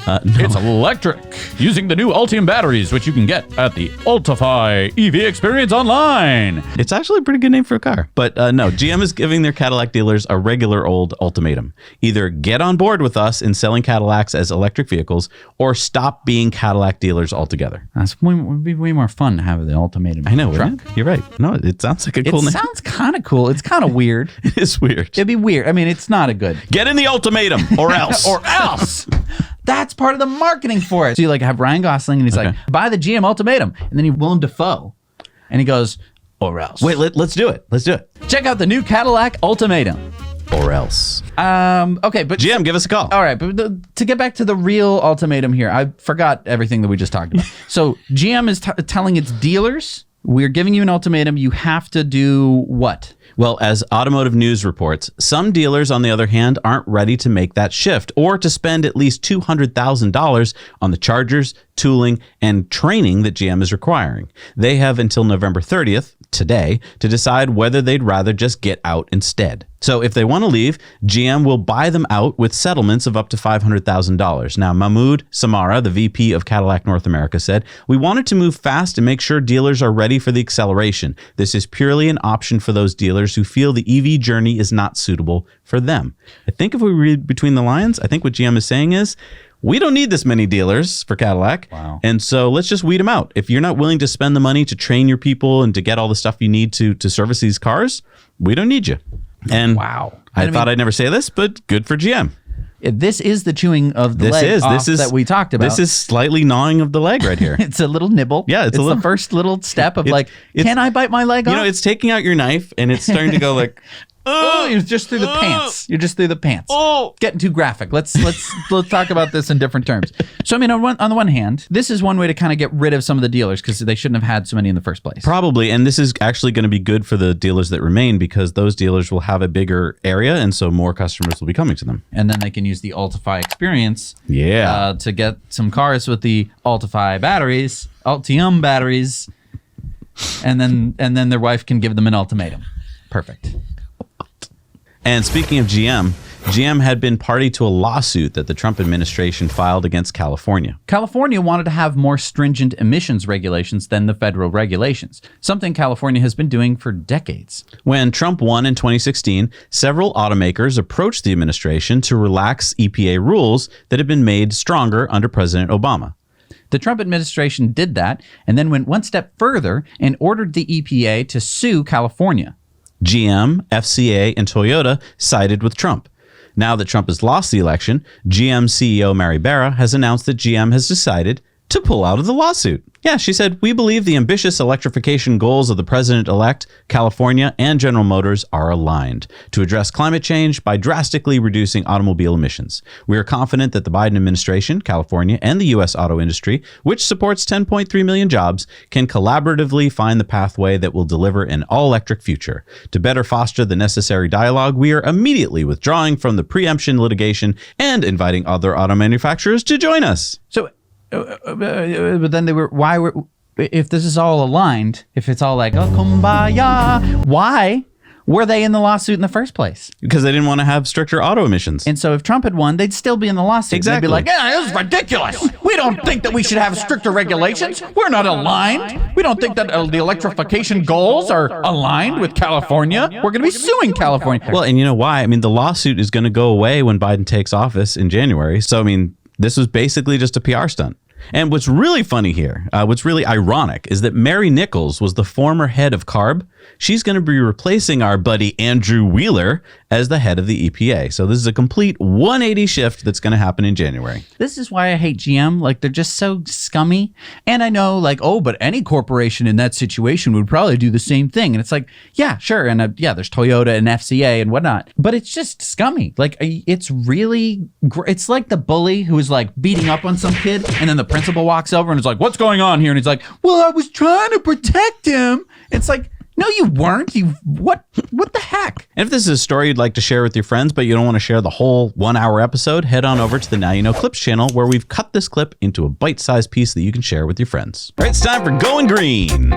No. It's electric, using the new Ultium batteries, which you can get at the Ultify EV experience online. It's actually a pretty good name for a car. But no, GM is giving their Cadillac dealers a regular old ultimatum. Either get on board with us in selling Cadillacs as electric vehicles, or stop being Cadillac dealers altogether. Would be way more fun to have the Ultimatum. I know, truck. right? You're right. No, it sounds like a cool name. It sounds kind of cool. It's kind of weird. It is weird. It'd be weird. I mean, it's not a good. Get in the ultimatum, or else. Or else. That's part of the marketing for it. So you like have Ryan Gosling, and he's like, buy the GM Ultimatum. And then you Willem Dafoe. And he goes, or else. Wait, let's do it. Let's do it. Check out the new Cadillac Ultimatum. Or else. Okay, but GM, give us a call. All right, but to get back to the real ultimatum here, I forgot everything that we just talked about. So GM is telling its dealers, we're giving you an ultimatum. You have to do what? Well, as Automotive News reports, some dealers, on the other hand, aren't ready to make that shift or to spend at least $200,000 on the chargers, tooling, and training that GM is requiring. They have until November 30th, today, to decide whether they'd rather just get out instead. So if they want to leave, GM will buy them out with settlements of up to $500,000. Now, Mahmoud Samara, the VP of Cadillac North America, said, "We wanted to move fast and make sure dealers are ready for the acceleration. This is purely an option for those dealers who feel the EV journey is not suitable for them." I think if we read between the lines, I think what GM is saying is, we don't need this many dealers for Cadillac. Wow. And so let's just weed them out. If you're not willing to spend the money to train your people and to get all the stuff you need to service these cars, we don't need you. And wow. I thought I'd never say this, but good for GM. This is the chewing of the leg that we talked about. This is slightly gnawing of the leg right here. It's a little nibble. Yeah, it's the first little step of can I bite my leg off? You know, it's taking out your knife and it's starting to go like, oh, you're just through the pants. You're just through the pants. Oh, getting too graphic. Let's talk about this in different terms. So I mean, on the one hand, this is one way to kind of get rid of some of the dealers because they shouldn't have had so many in the first place. Probably, and this is actually going to be good for the dealers that remain because those dealers will have a bigger area, and so more customers will be coming to them. And then they can use the Ultify experience, to get some cars with the Ultify batteries, Ultium batteries, and then their wife can give them an ultimatum. Perfect. And speaking of GM, GM had been party to a lawsuit that the Trump administration filed against California. California wanted to have more stringent emissions regulations than the federal regulations, something California has been doing for decades. When Trump won in 2016, several automakers approached the administration to relax EPA rules that had been made stronger under President Obama. The Trump administration did that and then went one step further and ordered the EPA to sue California. GM, FCA, and Toyota sided with Trump. Now that Trump has lost the election, GM CEO Mary Barra has announced that GM has decided to pull out of the lawsuit. Yeah, she said, we believe the ambitious electrification goals of the president-elect, California, and General Motors are aligned to address climate change by drastically reducing automobile emissions. We are confident that the Biden administration, California, and the U.S. auto industry, which supports 10.3 million jobs, can collaboratively find the pathway that will deliver an all-electric future. To better foster the necessary dialogue, we are immediately withdrawing from the preemption litigation and inviting other auto manufacturers to join us. So, but then if this is all aligned, if it's all like, oh, kumbaya, why were they in the lawsuit in the first place? Because they didn't want to have stricter auto emissions. And so if Trump had won, they'd still be in the lawsuit. Exactly. They'd be like, yeah, this is ridiculous. We don't think that we should have stricter regulations. We're not aligned. We don't think that the electrification goals are aligned with California. We're going to be suing California. Well, and you know why? I mean, the lawsuit is going to go away when Biden takes office in January. So, I mean, this was basically just a PR stunt. And what's really funny here, what's really ironic, is that Mary Nichols was the former head of CARB. She's going to be replacing our buddy Andrew Wheeler as the head of the EPA. So this is a complete 180 shift that's going to happen in January. This is why I hate GM. Like, they're just so scummy. And I know, like, oh, but any corporation in that situation would probably do the same thing. And it's like, yeah, sure. And yeah, there's Toyota and FCA and whatnot. But it's just scummy. Like, it's really, it's like the bully who is like beating up on some kid. And then the principal walks over and is like, what's going on here? And he's like, well, I was trying to protect him. It's like, no, you weren't. What the heck? And if this is a story you'd like to share with your friends, but you don't want to share the whole 1 hour episode, head on over to the Now You Know Clips channel, where we've cut this clip into a bite-sized piece that you can share with your friends. All right, it's time for Going Green.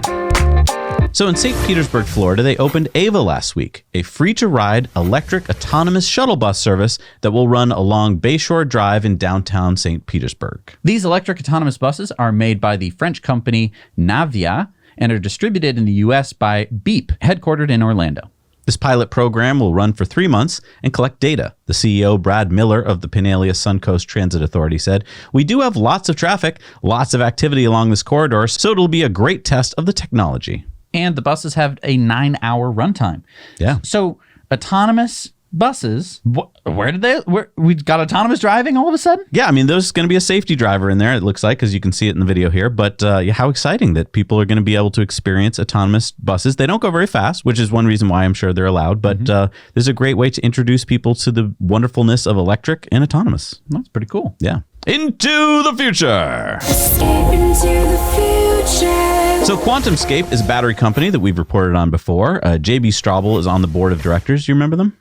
So in St. Petersburg, Florida, they opened Ava last week, a free-to-ride electric autonomous shuttle bus service that will run along Bayshore Drive in downtown St. Petersburg. These electric autonomous buses are made by the French company Navia and are distributed in the U.S. by Beep, headquartered in Orlando. This pilot program will run for 3 months and collect data. The CEO, Brad Miller of the Pinellas Suncoast Transit Authority, said, we do have lots of traffic, lots of activity along this corridor, so it'll be a great test of the technology. And the buses have a 9-hour runtime. Yeah. So autonomous buses, we got autonomous driving all of a sudden? Yeah, I mean, there's going to be a safety driver in there, it looks like, because you can see it in the video here. But yeah, how exciting that people are going to be able to experience autonomous buses. They don't go very fast, which is one reason why I'm sure they're allowed. But this is a great way to introduce people to the wonderfulness of electric and autonomous. That's pretty cool. Yeah. Into the future. Escape into the future. So QuantumScape is a battery company that we've reported on before. JB Straubel is on the board of directors. You remember them?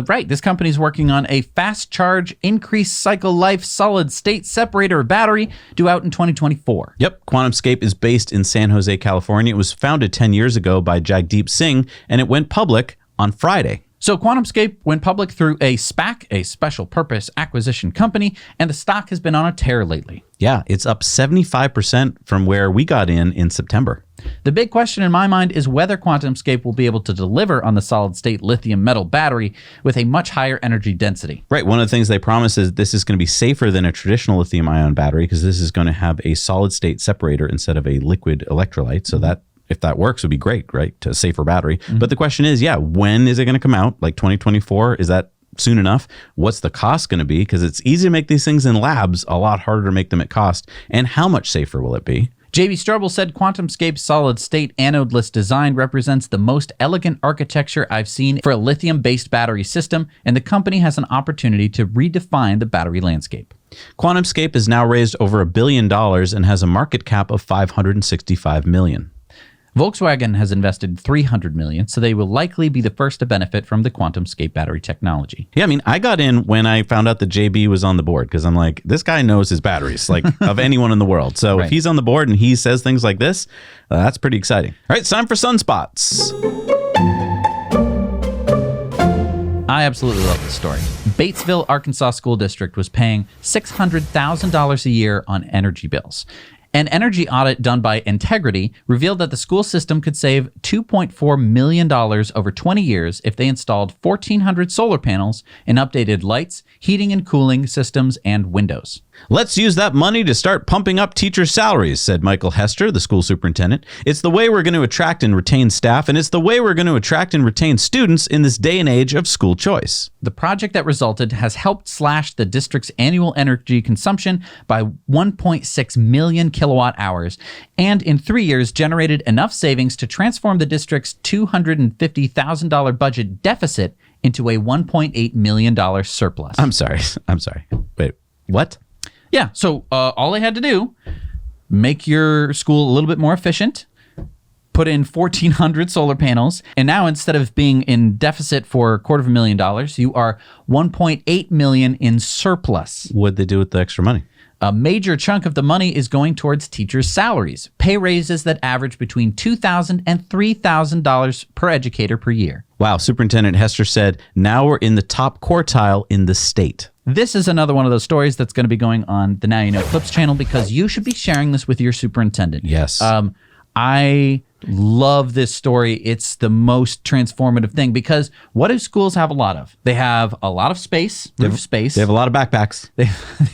Right. This company is working on a fast charge, increased cycle life, solid state separator battery due out in 2024. Yep. QuantumScape is based in San Jose, California. It was founded 10 years ago by Jagdeep Singh, and it went public on Friday. So QuantumScape went public through a SPAC, a special purpose acquisition company, and the stock has been on a tear lately. Yeah, it's up 75% from where we got in September. The big question in my mind is whether QuantumScape will be able to deliver on the solid-state lithium metal battery with a much higher energy density. Right. One of the things they promise is this is going to be safer than a traditional lithium-ion battery because this is going to have a solid-state separator instead of a liquid electrolyte. So that, if that works, would be great, right? To a safer battery. But the question is, yeah, when is it going to come out? Like 2024? Is that soon enough? What's the cost going to be? Because it's easy to make these things in labs, a lot harder to make them at cost. And how much safer will it be? JB Straubel said QuantumScape's solid-state anode-less design represents the most elegant architecture I've seen for a lithium-based battery system, and the company has an opportunity to redefine the battery landscape. QuantumScape has now raised over $1 billion and has a market cap of $565 million. Volkswagen has invested $300 million, so they will likely be the first to benefit from the QuantumScape battery technology. Yeah, I mean, I got in when I found out that JB was on the board because I'm like, this guy knows his batteries, like of anyone in the world. So if he's on the board and he says things like this, that's pretty exciting. All right, it's time for Sunspots. I absolutely love this story. Batesville, Arkansas School District was paying $600,000 a year on energy bills. An energy audit done by Integrity revealed that the school system could save $2.4 million over 20 years if they installed 1,400 solar panels and updated lights, heating and cooling systems, and windows. Let's use that money to start pumping up teacher salaries, said Michael Hester, the school superintendent. It's the way we're going to attract and retain staff, and it's the way we're going to attract and retain students in this day and age of school choice. The project that resulted has helped slash the district's annual energy consumption by 1.6 million kilowatt hours, and in 3 years generated enough savings to transform the district's $250,000 budget deficit into a $1.8 million surplus. I'm sorry. Wait, what? Yeah, so all they had to do, make your school a little bit more efficient, put in 1,400 solar panels, and now instead of being in deficit for $250,000, you are $1.8 million in surplus. What'd they do with the extra money? A major chunk of the money is going towards teachers' salaries, pay raises that average between $2,000 and $3,000 per educator per year. Wow, Superintendent Hester said, now we're in the top quartile in the state. This is another one of those stories that's going to be going on the Now You Know Clips channel because you should be sharing this with your superintendent. Yes. I love this story. It's the most transformative thing because what do schools have a lot of? They have a lot of space, roof space. They have a lot of backpacks. They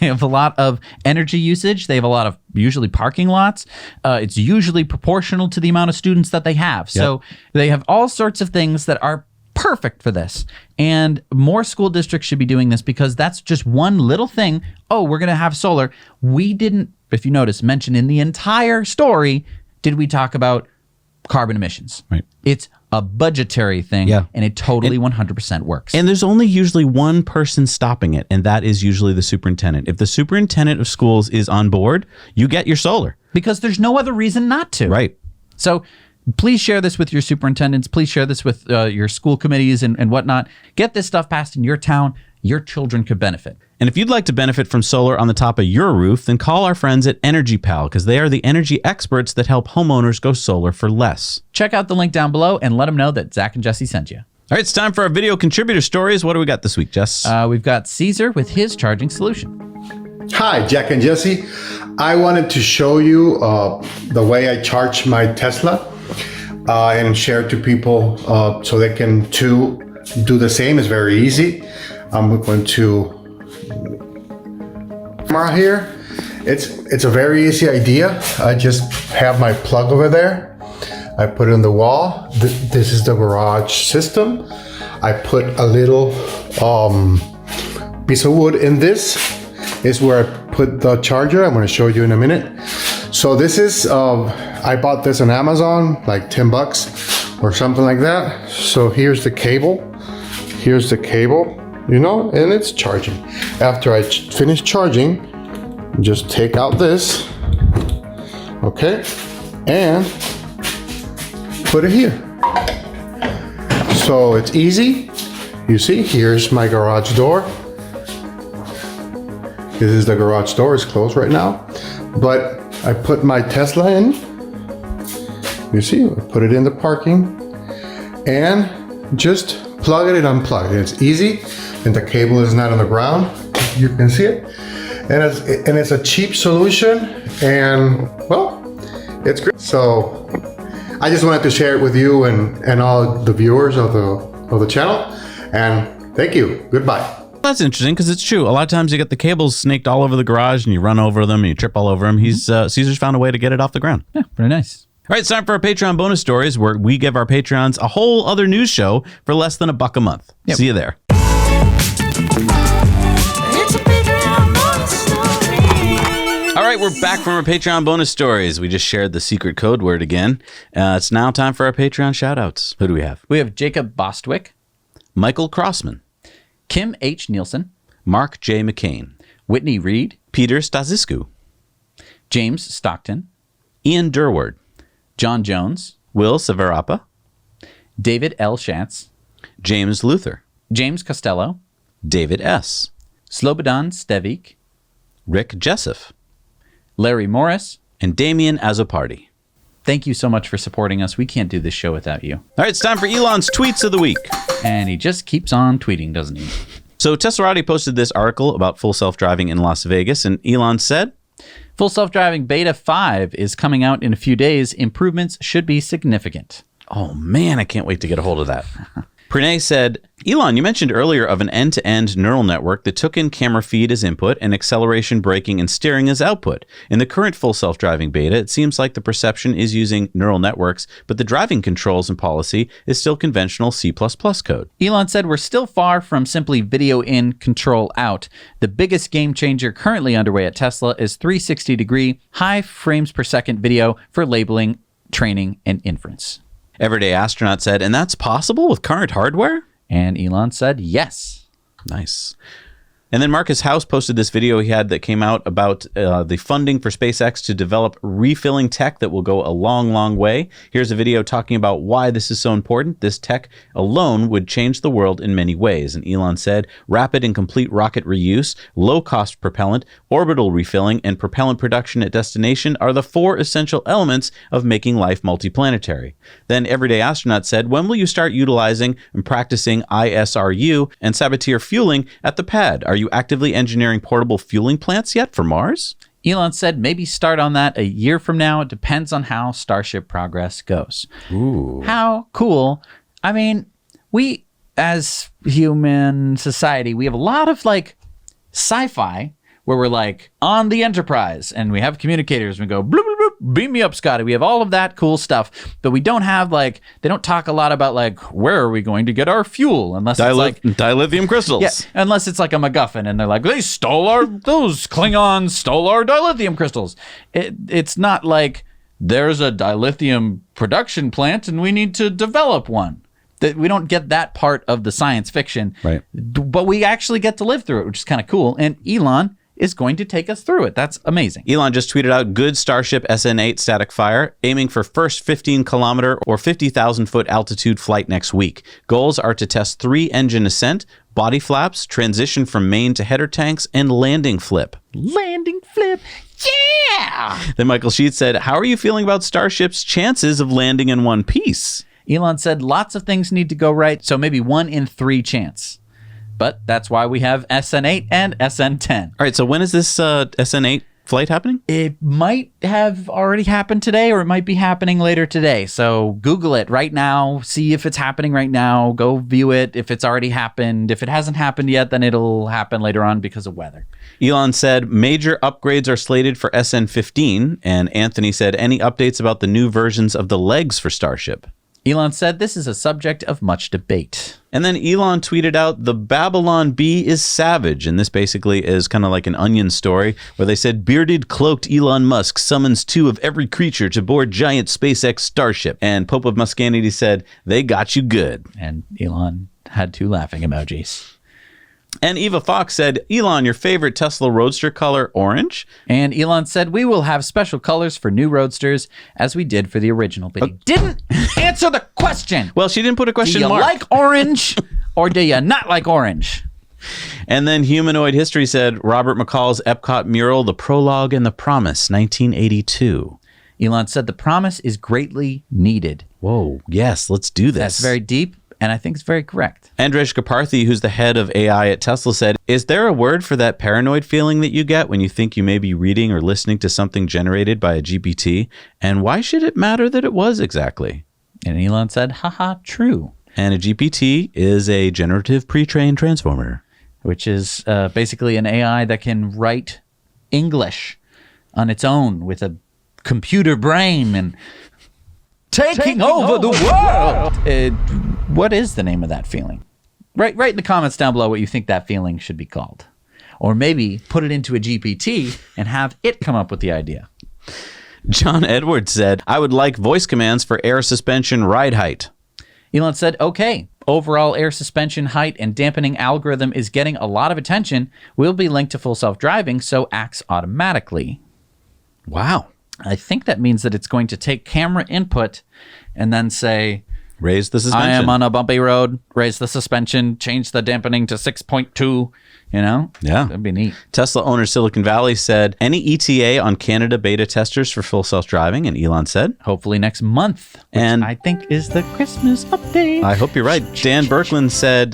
have a lot of energy usage. They have a lot of usually parking lots. It's usually proportional to the amount of students that they have. So they have all sorts of things that are perfect for this. And more school districts should be doing this because that's just one little thing. Oh, we're going to have solar. We didn't, if you notice, mention in the entire story, did we talk about carbon emissions? Right. It's a budgetary thing, and it totally 100% works. And there's only usually one person stopping it, and that is usually the superintendent. If the superintendent of schools is on board, you get your solar. Because there's no other reason not to. Right. So please share this with your superintendents. Please share this with your school committees and whatnot. Get this stuff passed in your town. Your children could benefit. And if you'd like to benefit from solar on the top of your roof, then call our friends at Energy Pal because they are the energy experts that help homeowners go solar for less. Check out the link down below and let them know that Zach and Jesse sent you. All right, it's time for our video contributor stories. What do we got this week, Jess? We've got Caesar with his charging solution. Hi, Jack and Jesse. I wanted to show you the way I charge my Tesla and share it to people so they can too do the same. It's very easy. I'm going to camera here. It's a very easy idea. I just have my plug over there. I put it on the wall. This is the garage system. I put a little piece of wood in this. Is where I put the charger. I'm going to show you in a minute. So this is I bought this on Amazon, like $10 or something like that. So here's the cable. Here's the cable. You know, and it's charging. After I finish charging, just take out this, okay, and put it here. So it's easy. You see, here's my garage door. This is the garage door. It's closed right now, but I put my Tesla in. You see, I put it in the parking, and just plug it and unplug it. It's easy. And the cable is not on the ground. You can see it. And it's a cheap solution, and well, it's great. So I just wanted to share it with you and all the viewers of the channel. And thank you. Goodbye. That's interesting because it's true. A lot of times you get the cables snaked all over the garage and you run over them and you trip all over them. Caesar's found a way to get it off the ground. Yeah, very nice. All right, it's time for our Patreon bonus stories where we give our Patreons a whole other news show for less than $1 a month. Yep. See you there. All right, we're back from our Patreon bonus stories. We just shared the secret code word again. It's now time for our Patreon shout-outs. Who do we have? We have Jacob Bostwick, Michael Crossman, Kim H. Nielsen, Mark J. McCain, Whitney Reed, Peter Stasiscu, James Stockton, Ian Durward, John Jones, Will Severapa, David L. Schatz, James Luther, James Costello, David S., Slobodan Stevik, Rick Jessif, Larry Morris, and Damian Azopardi. Thank you so much for supporting us. We can't do this show without you. All right, it's time for Elon's Tweets of the Week. And he just keeps on tweeting, doesn't he? So Teslarati posted this article about full self-driving in Las Vegas, and Elon said, Full self-driving beta 5 is coming out in a few days. Improvements should be significant. oh man, I can't wait to get a hold of that. Pranay said, Elon, you mentioned earlier of an end-to-end neural network that took in camera feed as input and acceleration, braking, and steering as output. In the current full self-driving beta, it seems like the perception is using neural networks, but the driving controls and policy is still conventional C++ code. Elon said we're still far from simply video in, control out. The biggest game changer currently underway at Tesla is 360-degree, high frames per second video for labeling, training, and inference. Everyday Astronaut said, and that's possible with current hardware? And Elon said, yes. Nice. And then Marcus House posted this video he had that came out about the funding for SpaceX to develop refilling tech that will go a long, long way. Here's a video talking about why this is so important. This tech alone would change the world in many ways. And Elon said, rapid and complete rocket reuse, low-cost propellant, orbital refilling, and propellant production at destination are the 4 essential elements of making life multiplanetary. Then Everyday Astronaut said, when will you start utilizing and practicing ISRU and Saboteur fueling at the pad? Are you actively engineering portable fueling plants yet for Mars? Elon said maybe start on that a year from now. It depends on how Starship progress goes. Ooh. How cool. I mean, we as human society, we have a lot of like sci-fi where we're like on the Enterprise and we have communicators and we go, bloop, bloop, bloop, beam me up, Scotty. We have all of that cool stuff, but we don't have like, they don't talk a lot about like, where are we going to get our fuel? Unless it's like dilithium crystals. Yeah, unless it's like a MacGuffin and they're like, those Klingons stole our dilithium crystals. It's not like there's a dilithium production plant and we need to develop one. That we don't get that part of the science fiction, right? But we actually get to live through it, which is kind of cool. And Elon is going to take us through it. That's amazing. Elon just tweeted out good Starship SN8 static fire, aiming for first 15-kilometer or 50,000-foot altitude flight next week. Goals are to test 3 engine ascent, body flaps, transition from main to header tanks, and landing flip. Landing flip. Yeah! Then Michael Sheets said, how are you feeling about Starship's chances of landing in one piece? Elon said lots of things need to go right, so maybe 1 in 3 chance. But that's why we have SN8 and SN10. All right, so when is this SN8 flight happening? It might have already happened today, or it might be happening later today. So Google it right now. See if it's happening right now. Go view it if it's already happened. If it hasn't happened yet, then it'll happen later on because of weather. Elon said major upgrades are slated for SN15. And Anthony said any updates about the new versions of the legs for Starship? Elon said this is a subject of much debate. And then Elon tweeted out, the Babylon Bee is savage. And this basically is kind of like an Onion story where they said, bearded, cloaked Elon Musk summons 2 of every creature to board giant SpaceX Starship. And Pope of Muscanity said, they got you good. And Elon had 2 laughing emojis. And Eva Fox said, Elon, your favorite Tesla Roadster color, orange? And Elon said, we will have special colors for new Roadsters as we did for the original. But he didn't answer the question. Well, she didn't put a question mark. Do you like orange or do you not like orange? And then Humanoid History said, Robert McCall's Epcot mural, The Prologue and the Promise, 1982. Elon said, the promise is greatly needed. Whoa, yes, let's do this. That's very deep. And I think it's very correct. Andrej Kaparthi, who's the head of AI at Tesla, said, is there a word for that paranoid feeling that you get when you think you may be reading or listening to something generated by a GPT? And why should it matter that it was exactly? And Elon said, haha, true. And a GPT is a generative pre-trained transformer. Which is basically an AI that can write English on its own with a computer brain and taking over the world. What is the name of that feeling? Write in the comments down below what you think that feeling should be called. Or maybe put it into a GPT and have it come up with the idea. John Edwards said, I would like voice commands for air suspension ride height. Elon said, okay, overall air suspension height and dampening algorithm is getting a lot of attention. Will be linked to full self-driving, so acts automatically. Wow. I think that means that it's going to take camera input and then say, raise the suspension. I am on a bumpy road. Raise the suspension. Change the dampening to 6.2. You know? Yeah. That'd be neat. Tesla owner Silicon Valley said, any ETA on Canada beta testers for full self-driving? And Elon said, hopefully next month. Which and I think is the Christmas update. I hope you're right. Dan Berkland said,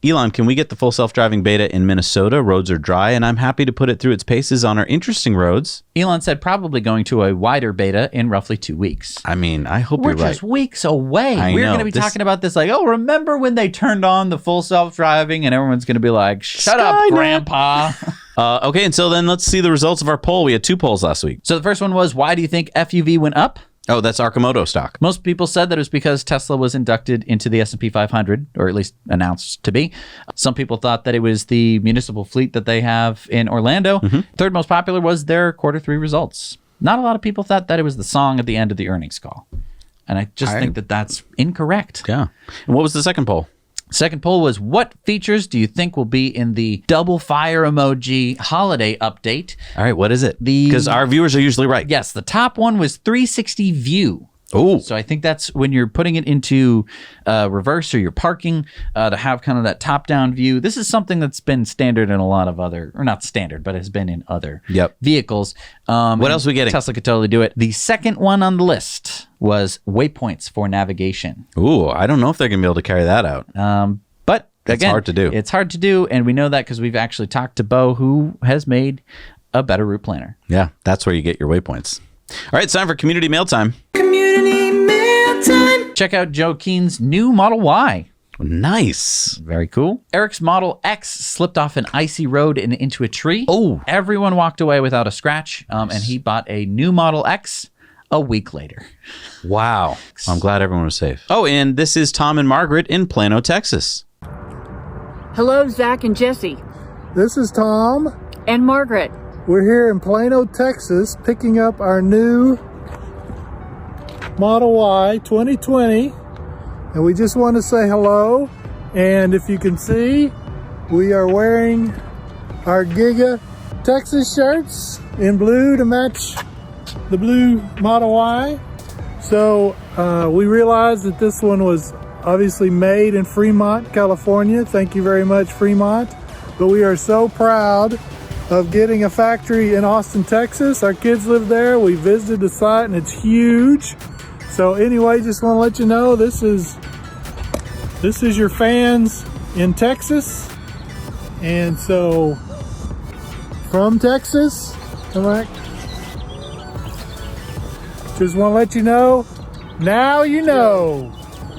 Elon, can we get the full self-driving beta in Minnesota? Roads are dry, and I'm happy to put it through its paces on our interesting roads. Elon said probably going to a wider beta in roughly 2 weeks. I mean, I hope We're you're right. just weeks away. I We're know. going to be talking about this like, oh, remember when they turned on the full self-driving? And everyone's going to be like, shut up, Grandpa. Okay, and so then let's see the results of our poll. We had 2 polls last week. So the first one was, why do you think FUV went up? Oh, that's Arcimoto stock. Most people said that it was because Tesla was inducted into the S&P 500, or at least announced to be. Some people thought that it was the municipal fleet that they have in Orlando. Third most popular was their quarter 3 results. Not a lot of people thought that it was the song at the end of the earnings call. And I just think that that's incorrect. Yeah. And what was the second poll? Second poll was, what features do you think will be in the double fire emoji holiday update? All right, what is it? Because our viewers are usually right. Yes, the top one was 360 view. Oh. So I think that's when you're putting it into reverse or you're parking to have kind of that top-down view. This is something that's been standard in a lot of other, or not standard, but has been in other vehicles. What else are we getting? Tesla could totally do it. The second one on the list was waypoints for navigation. Ooh, I don't know if they're going to be able to carry that out. But it's again, hard to do. It's hard to do, and we know that because we've actually talked to Bo, who has made a better route planner. Yeah, that's where you get your waypoints. All right, it's time for community mail time. Community mail time. Check out Joe Keen's new Model Y. Nice. Very cool. Eric's Model X slipped off an icy road and into a tree. Oh. Everyone walked away without a scratch, and he bought a new Model X a week later. Wow. I'm glad everyone was safe. Oh, and this is Tom and Margaret in Plano, Texas. Hello, Zach and Jesse. This is Tom. And Margaret. We're here in Plano, Texas, picking up our new Model Y 2020. And we just want to say hello. And if you can see, we are wearing our Giga Texas shirts in blue to match the blue Model Y. So we realized that this one was obviously made in Fremont, California. Thank you very much, Fremont. But we are so proud of getting a factory in Austin, Texas. Our kids live there. We visited the site and it's huge. So anyway, just want to let you know this is your fans in Texas. And so from Texas, correct? Just want to let you know, now you know.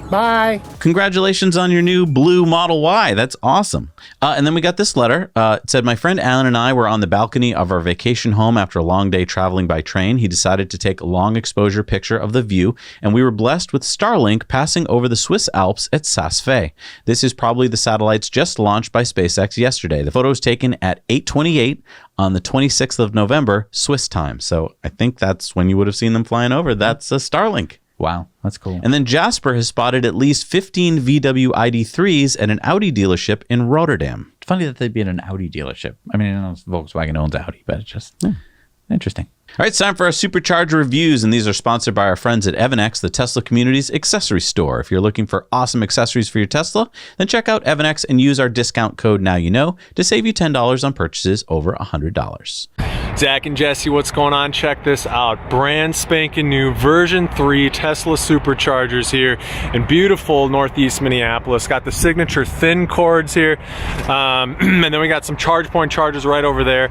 Bye. Congratulations on your new blue Model Y. That's awesome. And then we got this letter. It said, my friend Alan and I were on the balcony of our vacation home after a long day traveling by train. He decided to take a long exposure picture of the view, and we were blessed with Starlink passing over the Swiss Alps at Saas-Fee. This is probably the satellites just launched by SpaceX yesterday. The photo was taken at 8:28 on the 26th of November, Swiss time. So I think that's when you would have seen them flying over. That's a Starlink. Wow, that's cool. And then Jasper has spotted at least 15 VW ID.3s at an Audi dealership in Rotterdam. It's funny that they'd be at an Audi dealership. I mean, I know Volkswagen owns Audi, but it's just interesting. All right, it's time for our Supercharger reviews, and these are sponsored by our friends at Evannex, the Tesla community's accessory store. If you're looking for awesome accessories for your Tesla, then check out Evannex and use our discount code NowYouKnow to save you $10 on purchases over $100. Zach and Jesse, what's going on? Check this out. Brand spanking new version 3 Tesla Superchargers here in beautiful Northeast Minneapolis. Got the signature thin cords here. And then we got some charge point chargers right over there.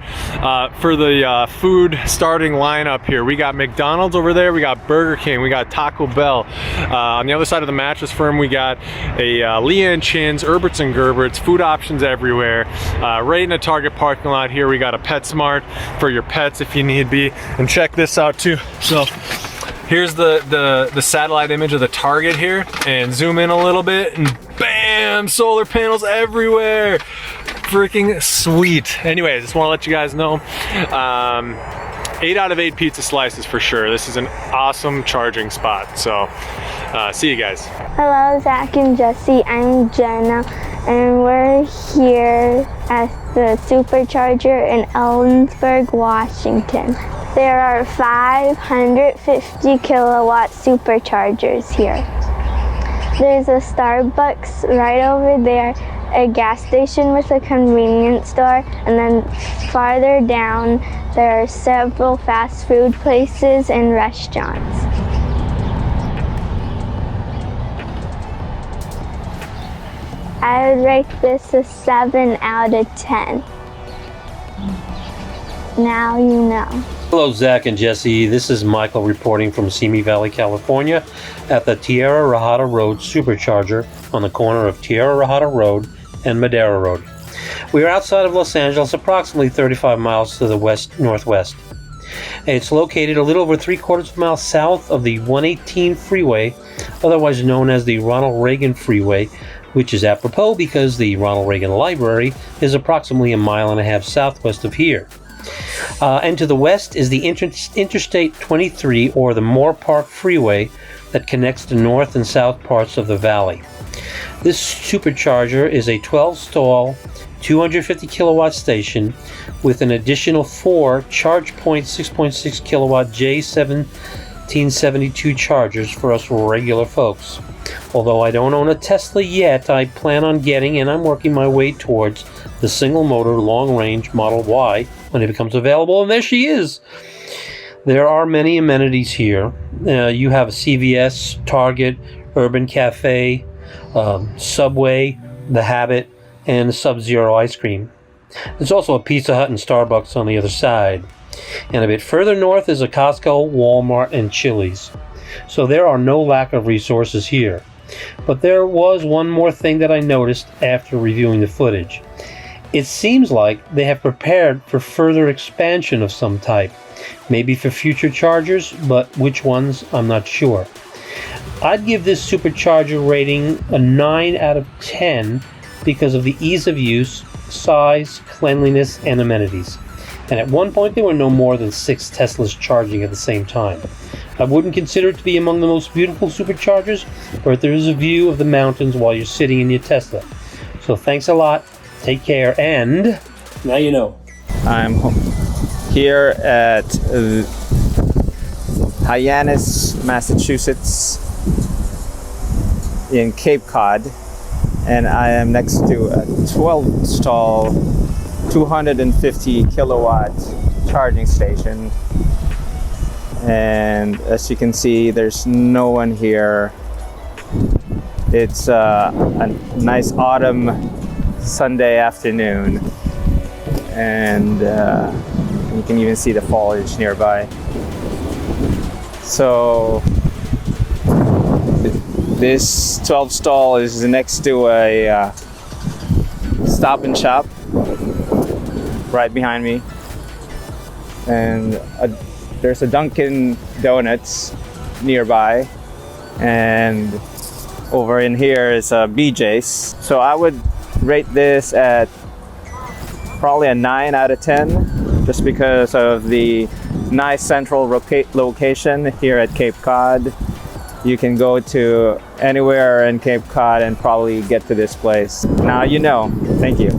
For the food starting lineup here, we got McDonald's over there, we got Burger King, we got Taco Bell. On the other side of the mattress firm, we got a Leanne Chin's, Herberts and Gerberts, food options everywhere. Right in the Target parking lot here, we got a PetSmart for your pets if you need be. And check this out too. So here's the satellite image of the Target here, and zoom in a little bit and bam, solar panels everywhere. Freaking sweet. Anyways, just want to let you guys know, 8 out of 8 pizza slices for sure. This is an awesome charging spot. So see you guys. Hello, Zach and Jesse. I'm Jenna, and we're here at the Supercharger in Ellensburg, Washington. There are 550 kilowatt superchargers here. There's a Starbucks right over there, a gas station with a convenience store, and then farther down there are several fast food places and restaurants. I would rate this a 7 out of 10. Now you know. Hello, Zach and Jesse. This is Michael reporting from Simi Valley, California at the Tierra Rajada Road Supercharger on the corner of Tierra Rajada Road and Madera Road. We are outside of Los Angeles, approximately 35 miles to the west-northwest. It's located a little over 3/4 of a mile south of the 118 freeway, otherwise known as the Ronald Reagan Freeway, which is apropos because the Ronald Reagan Library is approximately a mile and a half southwest of here. And to the west is the Interstate 23, or the Moore Park Freeway, that connects the north and south parts of the valley. This supercharger is a 12-stall, 250 kilowatt station with an additional 4 ChargePoint 6.6 kilowatt J1772 chargers for us regular folks. Although I don't own a Tesla yet, I plan on getting, and I'm working my way towards, the single motor long range Model Y when it becomes available, and there she is. There are many amenities here. You have a CVS, Target, Urban Cafe, Subway, The Habit, and Sub-Zero ice cream. There's also a Pizza Hut and Starbucks on the other side. And a bit further north is a Costco, Walmart, and Chili's. So there are no lack of resources here. But there was one more thing that I noticed after reviewing the footage. It seems like they have prepared for further expansion of some type. Maybe for future chargers, but which ones, I'm not sure. I'd give this supercharger rating a 9 out of 10 because of the ease of use, size, cleanliness, and amenities. And at one point there were no more than 6 Teslas charging at the same time. I wouldn't consider it to be among the most beautiful superchargers, but there is a view of the mountains while you're sitting in your Tesla. So thanks a lot, take care, and now you know. I'm here at Hyannis, Massachusetts in Cape Cod, and I am next to a 12-stall 250 kilowatt charging station, and as you can see there's no one here. It's a nice autumn Sunday afternoon, and you can even see the foliage nearby. So this 12 stall is next to a Stop and Shop right behind me, and there's a Dunkin' Donuts nearby, and over in here is a BJ's. So I would rate this at probably a 9 out of 10 just because of the nice central location here at Cape Cod. You can go to anywhere in Cape Cod and probably get to this place. Now you know. Thank you.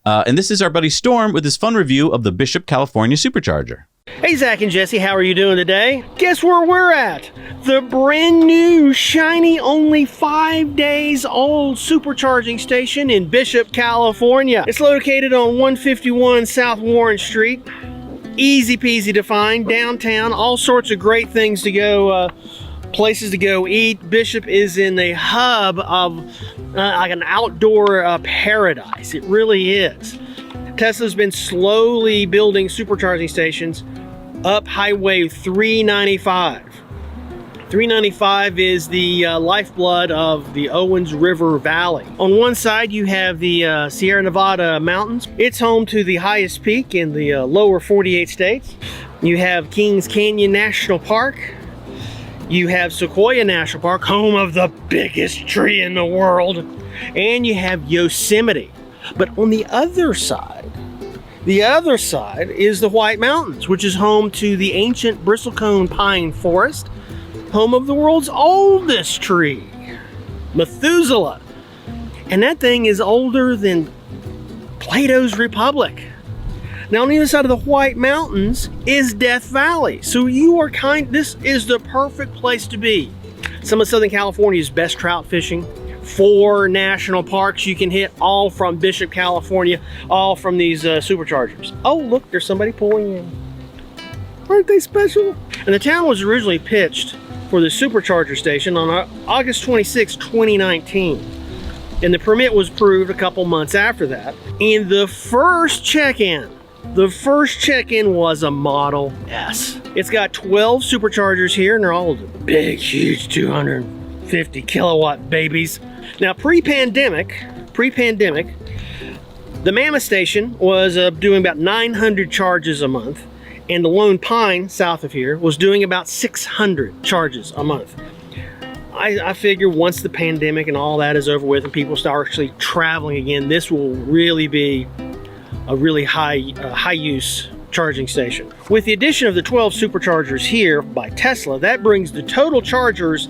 And this is our buddy Storm with his fun review of the Bishop, California Supercharger. Hey Zach and Jesse, how are you doing today? Guess where we're at? The brand new, shiny, only 5 days old supercharging station in Bishop, California. It's located on 151 South Warren Street. Easy peasy to find, downtown, all sorts of great things to go, places to go eat. Bishop is in the hub of like an outdoor paradise. It really is. Tesla's been slowly building supercharging stations up Highway 395. 395 is the lifeblood of the Owens River Valley. On one side you have the Sierra Nevada mountains. It's home to the highest peak in the lower 48 states. You have Kings Canyon National Park. You have Sequoia National Park, home of the biggest tree in the world. And you have Yosemite. But on the other side is the White Mountains, which is home to the ancient bristlecone pine forest, home of the world's oldest tree, Methuselah. And that thing is older than Plato's Republic. Now on the other side of the White Mountains is Death Valley. So this is the perfect place to be. Some of Southern California's best trout fishing. 4 national parks you can hit, all from Bishop, California, all from these superchargers. Oh, look, there's somebody pulling in. Aren't they special? And the town was originally pitched for the supercharger station on August 26, 2019. And the permit was approved a couple months after that. And the first check-in was a Model S. It's got 12 superchargers here, and they're all big, huge 250 kilowatt babies. Now, pre-pandemic, the Mammoth station was doing about 900 charges a month, and the Lone Pine, south of here, was doing about 600 charges a month. I figure once the pandemic and all that is over with and people start actually traveling again, this will really be a really high use charging station. With the addition of the 12 superchargers here by Tesla, that brings the total chargers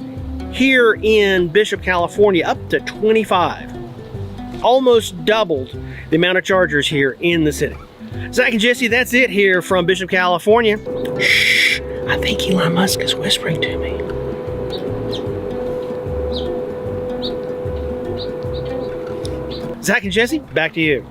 here in Bishop, California up to 25. Almost doubled the amount of chargers here in the city. Zach and Jesse, that's it here from Bishop, California. Shh, I think Elon Musk is whispering to me. Zach and Jesse, back to you.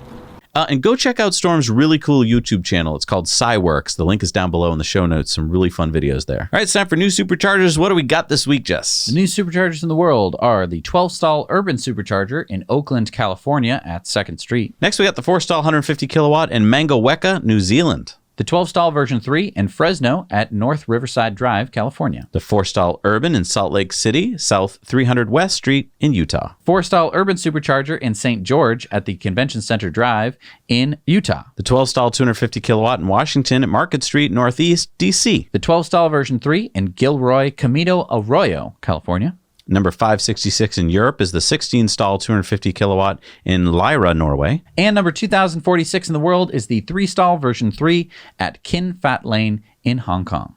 And go check out Storm's really cool YouTube channel. It's called Sciworx. The link is down below in the show notes. Some really fun videos there. All right, it's time for new superchargers. What do we got this week, Jess? The new superchargers in the world are the 12-stall urban supercharger in Oakland, California at 2nd Street. Next, we got the 4-stall 150 kilowatt in Mangaweka, New Zealand. The 12-stall version 3 in Fresno at North Riverside Drive, California. The 4-stall urban in Salt Lake City, South 300 West Street in Utah. 4-stall urban supercharger in St. George at the Convention Center Drive in Utah. The 12-stall 250 kilowatt in Washington at Market Street, Northeast, DC. The 12-stall version 3 in Gilroy, Camino Arroyo, California. Number 566 in Europe is the 16-stall 250 kilowatt in Lyra, Norway. And number 2046 in the world is the 3-stall version 3 at Kin Fat Lane in Hong Kong.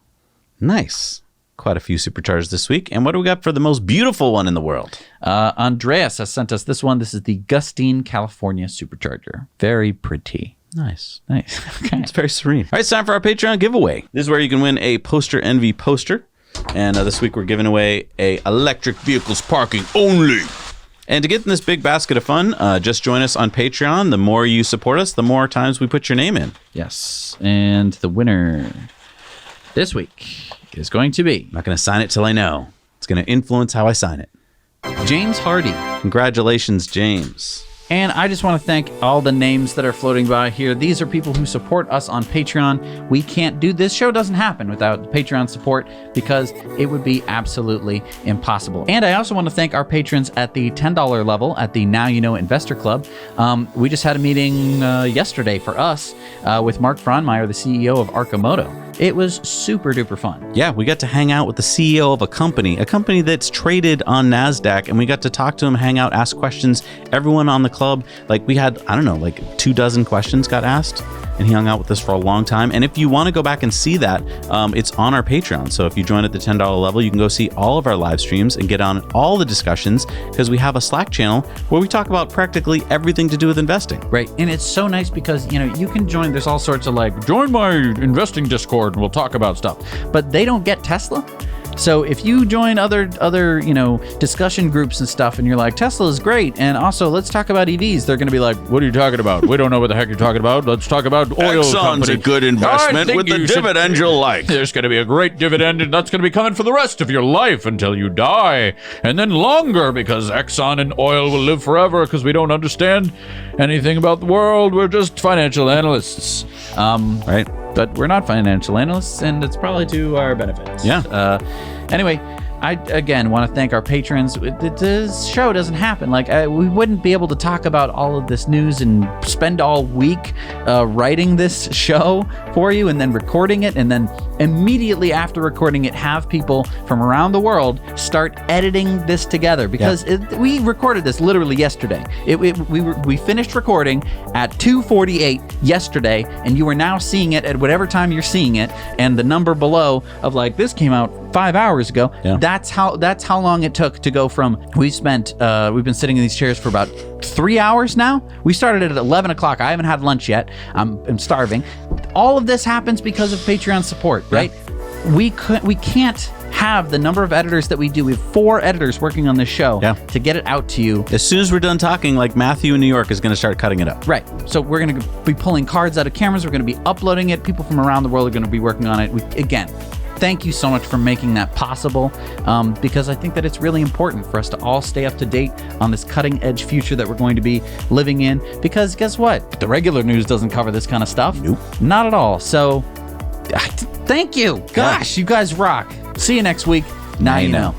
Nice. Quite a few superchargers this week. And what do we got for the most beautiful one in the world? Andreas has sent us this one. This is the Gustine, California supercharger. Very pretty. Nice. Nice. Okay. It's very serene. All right, it's time for our Patreon giveaway. This is where you can win a Poster Envy poster. And this week we're giving away a electric vehicles parking only. And to get in this big basket of fun, just join us on Patreon. The more you support us, the more times we put your name in. Yes. And the winner this week is going to be... I'm not going to sign it till I know. It's going to influence how I sign it. James Hardy. Congratulations, James. And I just want to thank all the names that are floating by here. These are people who support us on Patreon. We can't do this. Show doesn't happen without Patreon support because it would be absolutely impossible. And I also want to thank our patrons at the $10 level at the Now You Know Investor Club. We just had a meeting yesterday for us with Mark Fronmeyer, the CEO of Arcimoto. It was super duper fun. Yeah, we got to hang out with the CEO of a company that's traded on NASDAQ, and we got to talk to him, hang out, ask questions. Everyone on the club, like we had, 24 questions got asked, and he hung out with us for a long time. And if you want to go back and see that, it's on our Patreon. So if you join at the $10 level, you can go see all of our live streams and get on all the discussions because we have a Slack channel where we talk about practically everything to do with investing. Right. And it's so nice because, you can join. There's all sorts of join my investing Discord and we'll talk about stuff. But they don't get Tesla. So if you join other discussion groups and stuff and you're like, Tesla is great, and also let's talk about EVs, they're going to be like, what are you talking about? We don't know what the heck you're talking about. Let's talk about oil Exxon's company. A good investment with the dividend you'll like. There's going to be a great dividend, and that's going to be coming for the rest of your life until you die, and then longer because Exxon and oil will live forever because we don't understand anything about the world. We're just financial analysts. Right. But we're not financial analysts, and it's probably to our benefit. Yeah. Anyway, I, again, want to thank our patrons. This show doesn't happen. We wouldn't be able to talk about all of this news and spend all week writing this show for you and then recording it, and then immediately after recording it, have people from around the world start editing this together. Because we recorded this literally yesterday. We finished recording at 2:48 yesterday, and you are now seeing it at whatever time you're seeing it, and the number below of this came out 5 hours ago. Yeah. That's how long it took to go from we've been sitting in these chairs for about 3 hours now. We started at 11 o'clock. I haven't had lunch yet. I'm starving. All of this happens because of Patreon support, right? Yeah. We can't have the number of editors that we do. We have 4 editors working on this show to get it out to you. As soon as we're done talking, Matthew in New York is going to start cutting it up. Right. So we're going to be pulling cards out of cameras. We're going to be uploading it. People from around the world are going to be working on it. thank you so much for making that possible, because I think that it's really important for us to all stay up to date on this cutting edge future that we're going to be living in, because guess what? The regular news doesn't cover this kind of stuff. Nope. Not at all. So thank you. Gosh, you guys rock. See you next week. Now you know.